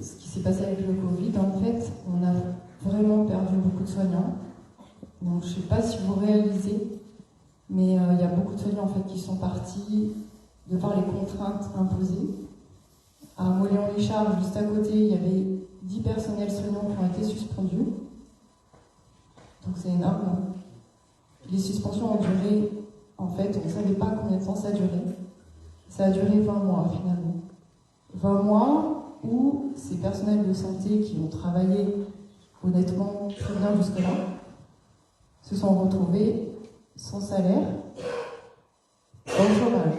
ce qui s'est passé avec le Covid, en fait, on a vraiment perdu beaucoup de soignants. Donc, je ne sais pas si vous réalisez, mais il y a beaucoup de soignants en fait, qui sont partis de par les contraintes imposées. À Moléon-les-Charles, juste à côté, il y avait 10 personnels soignants qui ont été suspendus. Donc c'est énorme. Les suspensions ont duré, en fait, on ne savait pas combien de temps ça a duré. Ça a duré 20 mois finalement. 20 mois où ces ces personnels de santé qui ont travaillé honnêtement très bien jusque-là se sont retrouvés sans salaire, au chômage,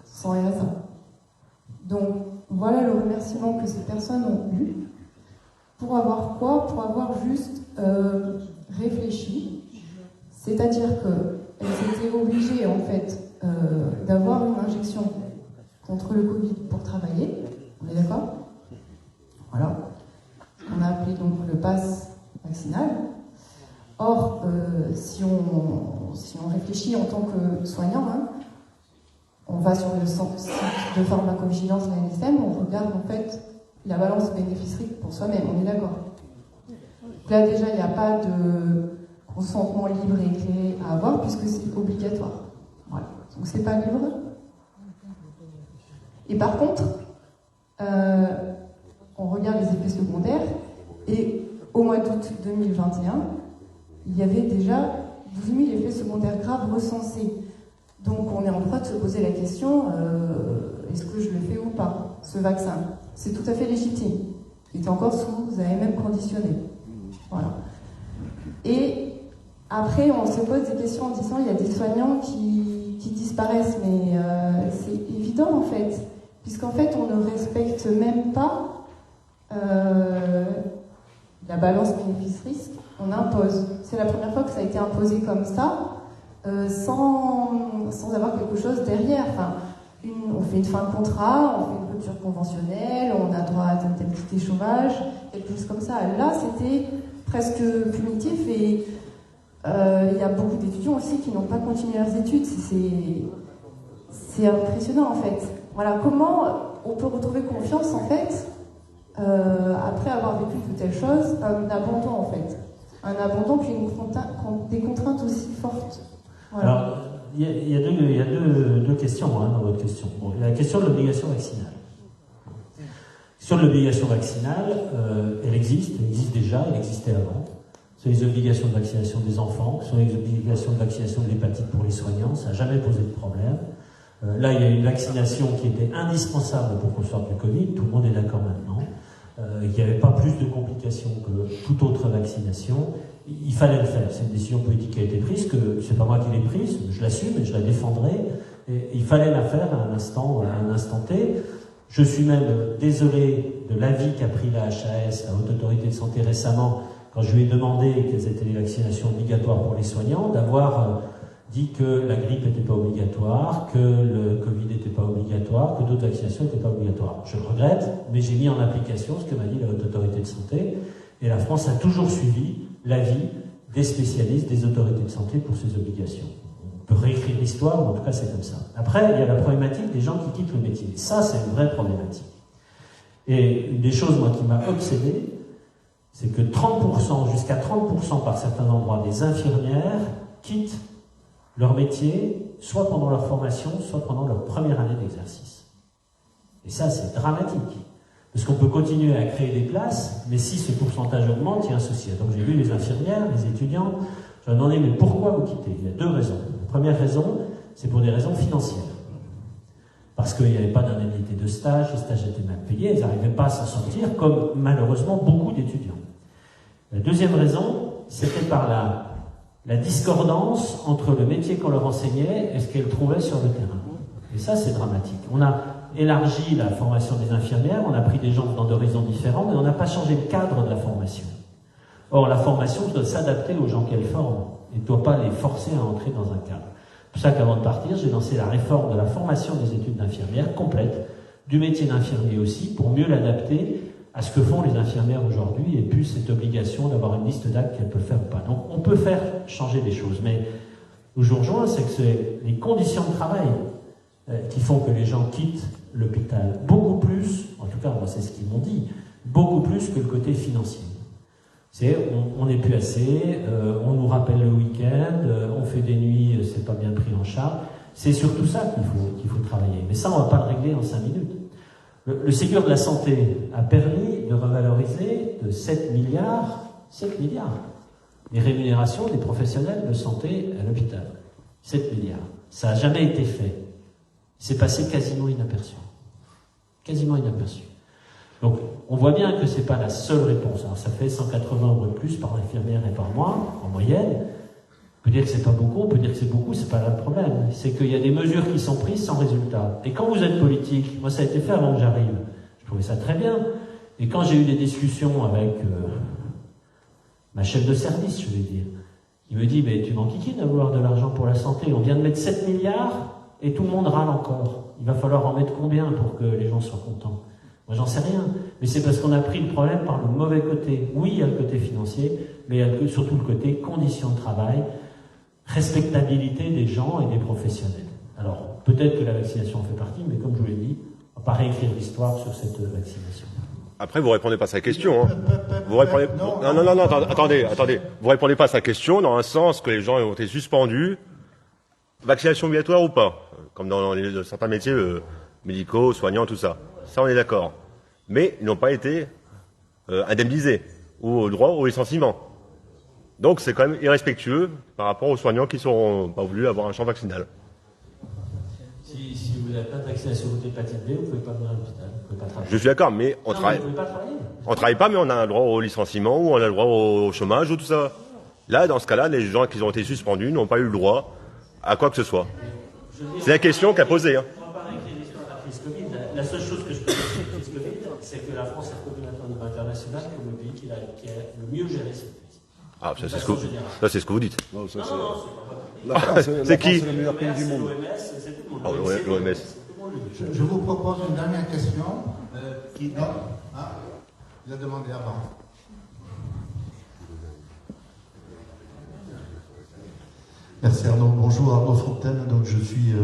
sans RSA. Donc voilà le remerciement que ces personnes ont eu. Pour avoir quoi? Pour avoir juste réfléchi. C'est-à-dire qu'elles étaient obligées en fait d'avoir une injection contre le Covid pour travailler. On est d'accord? Voilà. On a appelé donc le pass vaccinal. Or, si on réfléchit en tant que soignant, hein, on va sur le site de pharmacovigilance de l'ANSM, on regarde en fait la balance bénéfice-risque pour soi-même, on est d'accord. Là déjà, il n'y a pas de consentement libre et éclairé à avoir puisque c'est obligatoire. Voilà. Donc c'est pas libre. Et par contre, on regarde les effets secondaires et au mois d'août 2021, il y avait déjà 12 000 effets secondaires graves recensés. Donc on est en droit de se poser la question, est-ce que je le fais ou pas, ce vaccin? C'est tout à fait légitime. Il est encore sous AMM conditionné. Voilà. Et après, on se pose des questions en disant, il y a des soignants qui disparaissent, mais c'est évident en fait, puisqu'en fait on ne respecte même pas la balance bénéfice-risque, on impose. C'est la première fois que ça a été imposé comme ça, sans avoir quelque chose derrière. Enfin, on fait une fin de contrat, on fait une rupture conventionnelle, on a droit à une indemnité chômage, quelque chose comme ça. Là, c'était presque punitif et il y a beaucoup d'étudiants aussi qui n'ont pas continué leurs études. C'est impressionnant en fait. Voilà, comment on peut retrouver confiance en fait après avoir vécu de telles choses, un abandon en fait. Un abandon puis des contraintes aussi fortes. Voilà. Alors, il y a deux questions dans votre question. Bon, la question de l'obligation vaccinale. Sur l'obligation vaccinale, elle existe déjà, elle existait avant. Sur les obligations de vaccination des enfants, sur les obligations de vaccination de l'hépatite pour les soignants, ça n'a jamais posé de problème. Là, il y a une vaccination qui était indispensable pour qu'on sorte du Covid, tout le monde est d'accord maintenant. Il n'y avait pas plus de complications que toute autre vaccination. Il fallait le faire. C'est une décision politique qui a été prise, que c'est pas moi qui l'ai prise, je l'assume et je la défendrai. Et il fallait la faire à un instant T. Je suis même désolé de l'avis qu'a pris la HAS, la Haute Autorité de Santé récemment, quand je lui ai demandé quelles étaient les vaccinations obligatoires pour les soignants, d'avoir dit que la grippe n'était pas obligatoire, que le Covid n'était pas obligatoire, que d'autres vaccinations n'étaient pas obligatoires. Je le regrette, mais j'ai mis en application ce que m'a dit la Haute Autorité de Santé, et la France a toujours suivi l'avis des spécialistes, des autorités de santé pour ces obligations. On peut réécrire l'histoire, mais en tout cas c'est comme ça. Après, il y a la problématique des gens qui quittent le métier. Ça, c'est une vraie problématique. Et une des choses, moi, qui m'a obsédé, c'est que 30%, jusqu'à 30% par certains endroits, des infirmières quittent leur métier, soit pendant leur formation, soit pendant leur première année d'exercice. Et ça, c'est dramatique. Parce qu'on peut continuer à créer des places, mais si ce pourcentage augmente, il y a un souci. Donc j'ai vu les infirmières, les étudiants, je leur ai demandé, mais pourquoi vous quittez? Il y a deux raisons. La première raison, c'est pour des raisons financières. Parce qu'il n'y avait pas d'indemnité de stage, les stages étaient mal payés, ils n'arrivaient pas à s'en sortir, comme malheureusement beaucoup d'étudiants. La deuxième raison, c'était par la discordance entre le métier qu'on leur enseignait et ce qu'elles trouvaient sur le terrain. Et ça, c'est dramatique. On a élargi la formation des infirmières, on a pris des gens venant d'horizons différents, mais on n'a pas changé le cadre de la formation. Or, la formation doit s'adapter aux gens qu'elle forme et ne doit pas les forcer à entrer dans un cadre. C'est pour ça qu'avant de partir, j'ai lancé la réforme de la formation des études d'infirmières complète, du métier d'infirmier aussi, pour mieux l'adapter à ce que font les infirmières aujourd'hui et plus cette obligation d'avoir une liste d'actes qu'elles peuvent faire ou pas. Donc on peut faire changer des choses, mais où je vous rejoins, c'est que c'est les conditions de travail qui font que les gens quittent l'hôpital beaucoup plus, en tout cas moi c'est ce qu'ils m'ont dit, beaucoup plus que le côté financier. C'est on n'est plus assez, on nous rappelle le week-end, on fait des nuits, c'est pas bien pris en charge. C'est surtout ça qu'il faut travailler. Mais ça, on va pas le régler en 5 minutes. Le Ségur de la santé a permis de revaloriser de 7 milliards les rémunérations des professionnels de santé à l'hôpital. 7 milliards. Ça n'a jamais été fait. C'est passé quasiment inaperçu. Quasiment inaperçu. Donc, on voit bien que c'est pas la seule réponse. Alors, ça fait 180 euros de plus par infirmière et par mois, en moyenne. On peut dire que c'est pas beaucoup, on peut dire que c'est beaucoup, c'est pas là le problème. C'est qu'il y a des mesures qui sont prises sans résultat. Et quand vous êtes politique, moi ça a été fait avant que j'arrive, je trouvais ça très bien. Et quand j'ai eu des discussions avec ma chef de service, je vais dire, il me dit, mais tu m'enquiquines à vouloir de l'argent pour la santé, on vient de mettre 7 milliards et tout le monde râle encore. Il va falloir en mettre combien pour que les gens soient contents? Moi j'en sais rien, mais c'est parce qu'on a pris le problème par le mauvais côté. Oui, il y a le côté financier, mais il y a surtout le côté conditions de travail, respectabilité des gens et des professionnels. Alors, peut-être que la vaccination en fait partie, mais comme je vous l'ai dit, on ne va pas réécrire l'histoire sur cette vaccination. Après, vous répondez pas à sa question. Hein. Vous répondez... Non, attendez. Vous répondez pas à sa question dans un sens que les gens ont été suspendus. Vaccination obligatoire ou pas? Comme dans certains métiers médicaux, soignants, tout ça. Ça, on est d'accord. Mais ils n'ont pas été indemnisés ou au droit au licenciement. Donc c'est quand même irrespectueux par rapport aux soignants qui n'ont pas voulu avoir un champ vaccinal. Si vous n'avez pas de vaccination contre l'hépatite B, vous ne pouvez pas venir à l'hôpital, vous ne pouvez pas travailler. Je suis d'accord, mais on travaille. Vous ne pouvez pas travailler. On travaille pas, mais on a un droit au licenciement ou on a le droit au chômage ou tout ça. Là, dans ce cas-là, les gens qui ont été suspendus n'ont pas eu le droit à quoi que ce soit. C'est la question qu'a posée. Hein. On ne va pas réécrire l'histoire de la crise Covid. La seule chose que je peux dire sur la crise Covid, c'est que la France est reconnue au niveau international comme le pays qui a le mieux géré cette crise. Ah, ça c'est ce que vous dites. Non, c'est pas c'est qui? C'est le meilleur pays du monde. C'est tout le monde. L'OMS. Je vous propose une dernière question. Non, il a demandé avant. Merci Arnaud. Bonjour, Arnaud Fontaine. Donc, je suis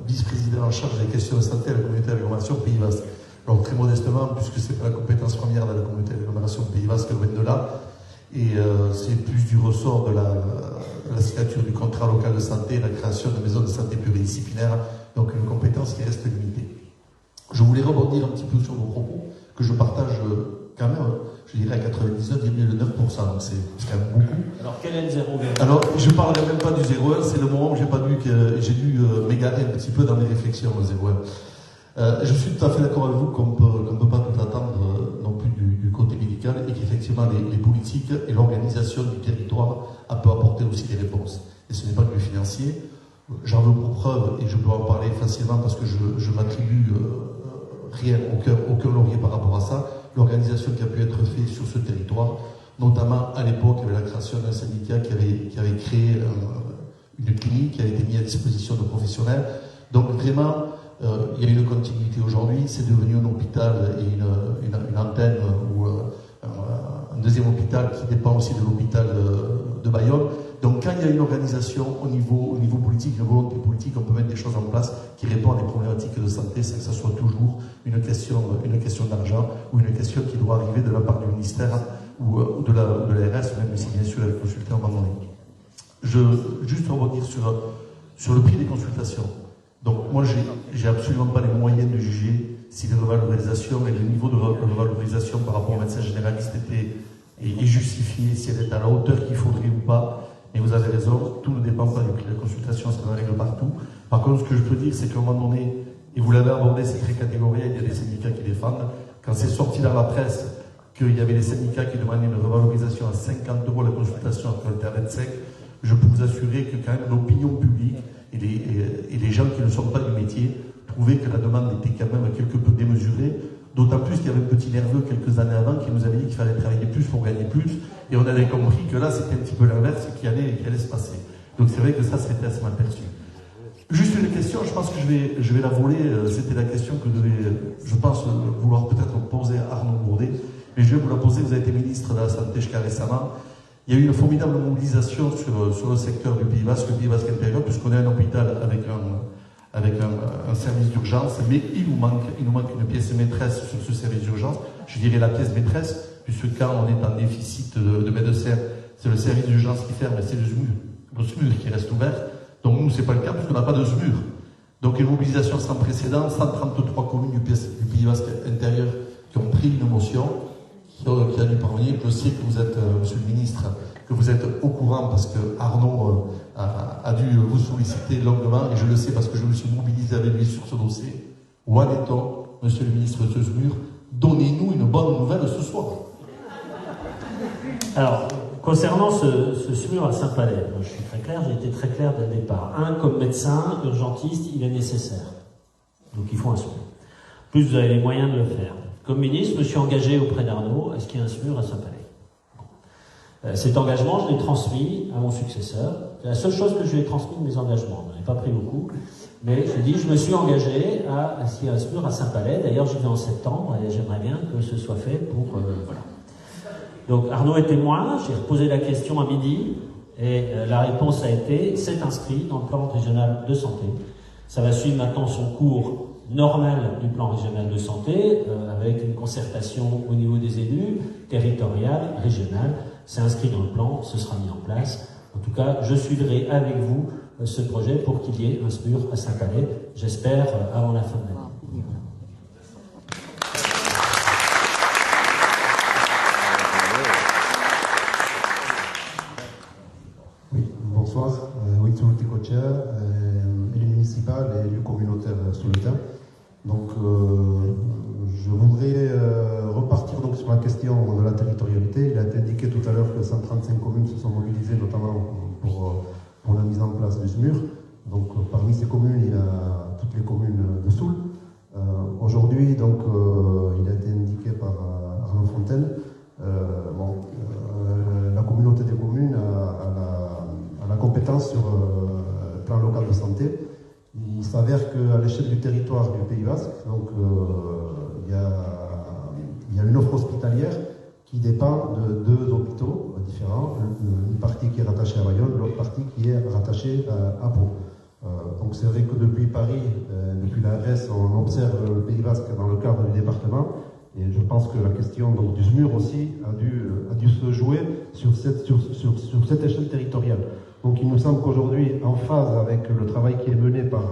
vice-président en charge des questions de santé à la communauté d'agglomération Pays Basque. Alors très modestement, puisque c'est pas la compétence première de la communauté d'agglomération Pays Basque, loin de là, et c'est plus du ressort de la signature du contrat local de santé, la création de maisons de santé pluridisciplinaires, donc une compétence qui reste limitée. Je voulais rebondir un petit peu sur vos propos, que je partage quand même, je dirais à 99,9%, donc c'est quand même beaucoup. Alors quel est le 0,1? Alors je ne parlerai même pas du 0,1, c'est le moment où j'ai dû m'égarer un petit peu dans mes réflexions, le 0,1. Je suis tout à fait d'accord avec vous qu'on ne peut pas tout attendre non plus du côté médical et qu'effectivement les politiques et l'organisation du territoire peut apporter aussi des réponses. Et ce n'est pas que le financier. J'en veux pour preuve, et je peux en parler facilement parce que je m'attribue rien, aucun laurier par rapport à ça, l'organisation qui a pu être faite sur ce territoire, notamment à l'époque avec la création d'un syndicat qui avait créé une clinique qui a été mise à disposition de professionnels. Donc vraiment, il y a une continuité aujourd'hui, c'est devenu un hôpital et une antenne ou un deuxième hôpital qui dépend aussi de l'hôpital de Bayonne. Donc quand il y a une organisation au niveau politique, une volonté politique, on peut mettre des choses en place qui répondent à des problématiques de santé sans que ça soit toujours une question d'argent ou une question qui doit arriver de la part du ministère ou de l'ARS, même si bien sûr elle est consultée à un moment donné. Juste rebondir sur le prix des consultations. Donc moi j'ai absolument pas les moyens de juger si les revalorisations et le niveau de revalorisation par rapport aux médecins généralistes est justifié, si elle est à la hauteur qu'il faudrait ou pas. Et vous avez raison, tout ne dépend pas du prix de la consultation, ça ne règle partout. Par contre, ce que je peux dire, c'est qu'à un moment donné, et vous l'avez abordé, c'est très catégoriel, il y a des syndicats qui défendent. Quand c'est sorti dans la presse qu'il y avait des syndicats qui demandaient une revalorisation à 50 € la consultation entre le terrain sec, je peux vous assurer que quand même l'opinion publique et les gens qui ne sont pas du métier trouvaient que la demande était quand même quelque peu démesurée. D'autant plus qu'il y avait un petit nerveux quelques années avant qui nous avait dit qu'il fallait travailler plus pour gagner plus. Et on avait compris que là, c'était un petit peu l'inverse qui allait se passer. Donc c'est vrai que ça, c'était assez mal perçu. Juste une question, je pense que je vais la voler. C'était la question que devait, je pense, vouloir peut-être poser à Arnaud Bourdet. Mais je vais vous la poser. Vous avez été ministre de la Santé jusqu'à récemment. Il y a eu une formidable mobilisation sur le secteur du Pays Basque, le Pays Basque intérieur, puisqu'on est un hôpital avec un service d'urgence, mais il nous manque une pièce maîtresse sur ce service d'urgence. Je dirais la pièce maîtresse, puisque quand on est en déficit de médecins, c'est le service d'urgence qui ferme, c'est le SMUR qui reste ouvert. Donc nous, c'est pas le cas, puisqu'on n'a pas de SMUR. Donc une mobilisation sans précédent, 133 communes du Pays Basque intérieur qui ont pris une motion, qui a dû parvenir. Je sais que vous êtes, monsieur le ministre, que vous êtes au courant parce que Arnaud a dû vous solliciter longuement, et je le sais parce que je me suis mobilisé avec lui sur ce dossier. Où en est-on, monsieur le ministre de SMUR? Donnez-nous une Alors, concernant ce SMUR à Saint-Palais, je suis très clair, j'ai été très clair dès le départ. Comme médecin, urgentiste, il est nécessaire. Donc il faut un SMUR. Plus vous avez les moyens de le faire. Comme ministre, je me suis engagé auprès d'Arnaud à ce qu'il y ait un SMUR à Saint-Palais. Cet engagement, je l'ai transmis à mon successeur. C'est la seule chose que je lui ai transmis de mes engagements. Je n'en ai pas pris beaucoup. Mais je dis, je me suis engagé à ce qu'il y ait un SMUR à Saint-Palais. D'ailleurs, j'y vais en septembre et j'aimerais bien que ce soit fait pour... voilà. Donc Arnaud est témoin, j'ai reposé la question à midi et la réponse a été, c'est inscrit dans le plan régional de santé. Ça va suivre maintenant son cours normal du plan régional de santé avec une concertation au niveau des élus, territoriale, régionale. C'est inscrit dans le plan, ce sera mis en place. En tout cas, je suivrai avec vous ce projet pour qu'il y ait un SMUR à Saint-Palais, j'espère avant la fin de l'année. Bonsoir, oui, Timothée Cocher, élu municipal et élu communautaire sur le terrain. Donc, je voudrais repartir donc sur la question de la territorialité. Il a été indiqué tout à l'heure que 135 communes se sont mobilisées, notamment pour la mise en place du SMUR. Donc, parmi ces communes, il y a toutes les communes de Soule. Aujourd'hui, donc, il a été indiqué par Arnaud Fontaine. La communauté des communes a la compétence sur le plan local de santé. Il s'avère qu'à l'échelle du territoire du Pays Basque, donc, il y a une offre hospitalière qui dépend de deux hôpitaux différents, une partie qui est rattachée à Bayonne, l'autre partie qui est rattachée à Pau. Donc c'est vrai que depuis Paris, depuis l'ARS, on observe le Pays Basque dans le cadre du département, et je pense que la question donc, du SMUR aussi a dû se jouer sur cette échelle territoriale. Donc il nous semble qu'aujourd'hui, en phase avec le travail qui est mené par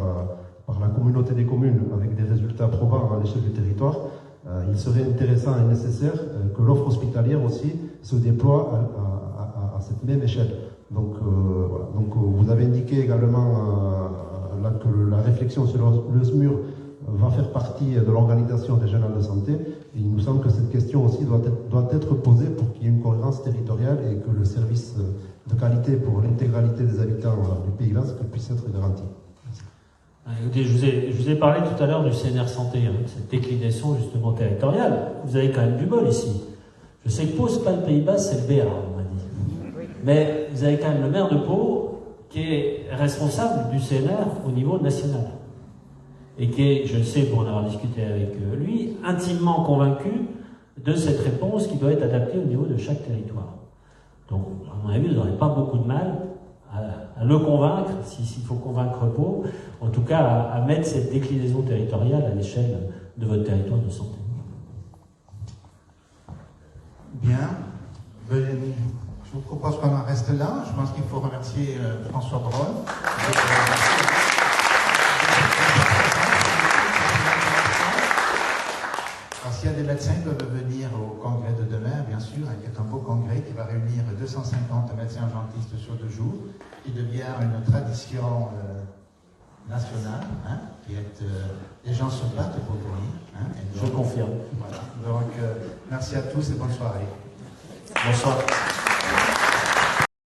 la communauté des communes, avec des résultats probants à l'échelle du territoire, il serait intéressant et nécessaire que l'offre hospitalière aussi se déploie à cette même échelle. Donc, voilà. Donc vous avez indiqué également que la réflexion sur le SMUR va faire partie de l'organisation régionale de santé. Et il nous semble que cette question aussi doit être posée pour qu'il y ait une cohérence territoriale et que le service de qualité pour l'intégralité des habitants du Pays Basque puisse être garanti. Écoutez, je vous ai parlé tout à l'heure du CNR Santé, cette déclinaison justement territoriale. Vous avez quand même du bol ici. Je sais que Pau, c'est pas le Pays Basque, c'est le Béarn, on m'a dit. Mais vous avez quand même le maire de Pau qui est responsable du CNR au niveau national. Et qui est, je le sais pour en avoir discuté avec lui, intimement convaincu de cette réponse qui doit être adaptée au niveau de chaque territoire. Donc, à mon avis, vous n'aurez pas beaucoup de mal à le convaincre, s'il faut convaincre Pau, en tout cas à mettre cette déclinaison territoriale à l'échelle de votre territoire de santé. Bien. Je vous propose qu'on en reste là. Je pense qu'il faut remercier François Braun. Alors, s'il y a des médecins qui peuvent venir au congrès de demain, bien sûr, il y a un beau congrès qui va réunir 250 médecins urgentistes sur 2 jours, qui devient une tradition nationale, qui est, les gens se battent pour venir. Je confirme. Voilà. Donc, merci à tous et bonne soirée. Bonsoir.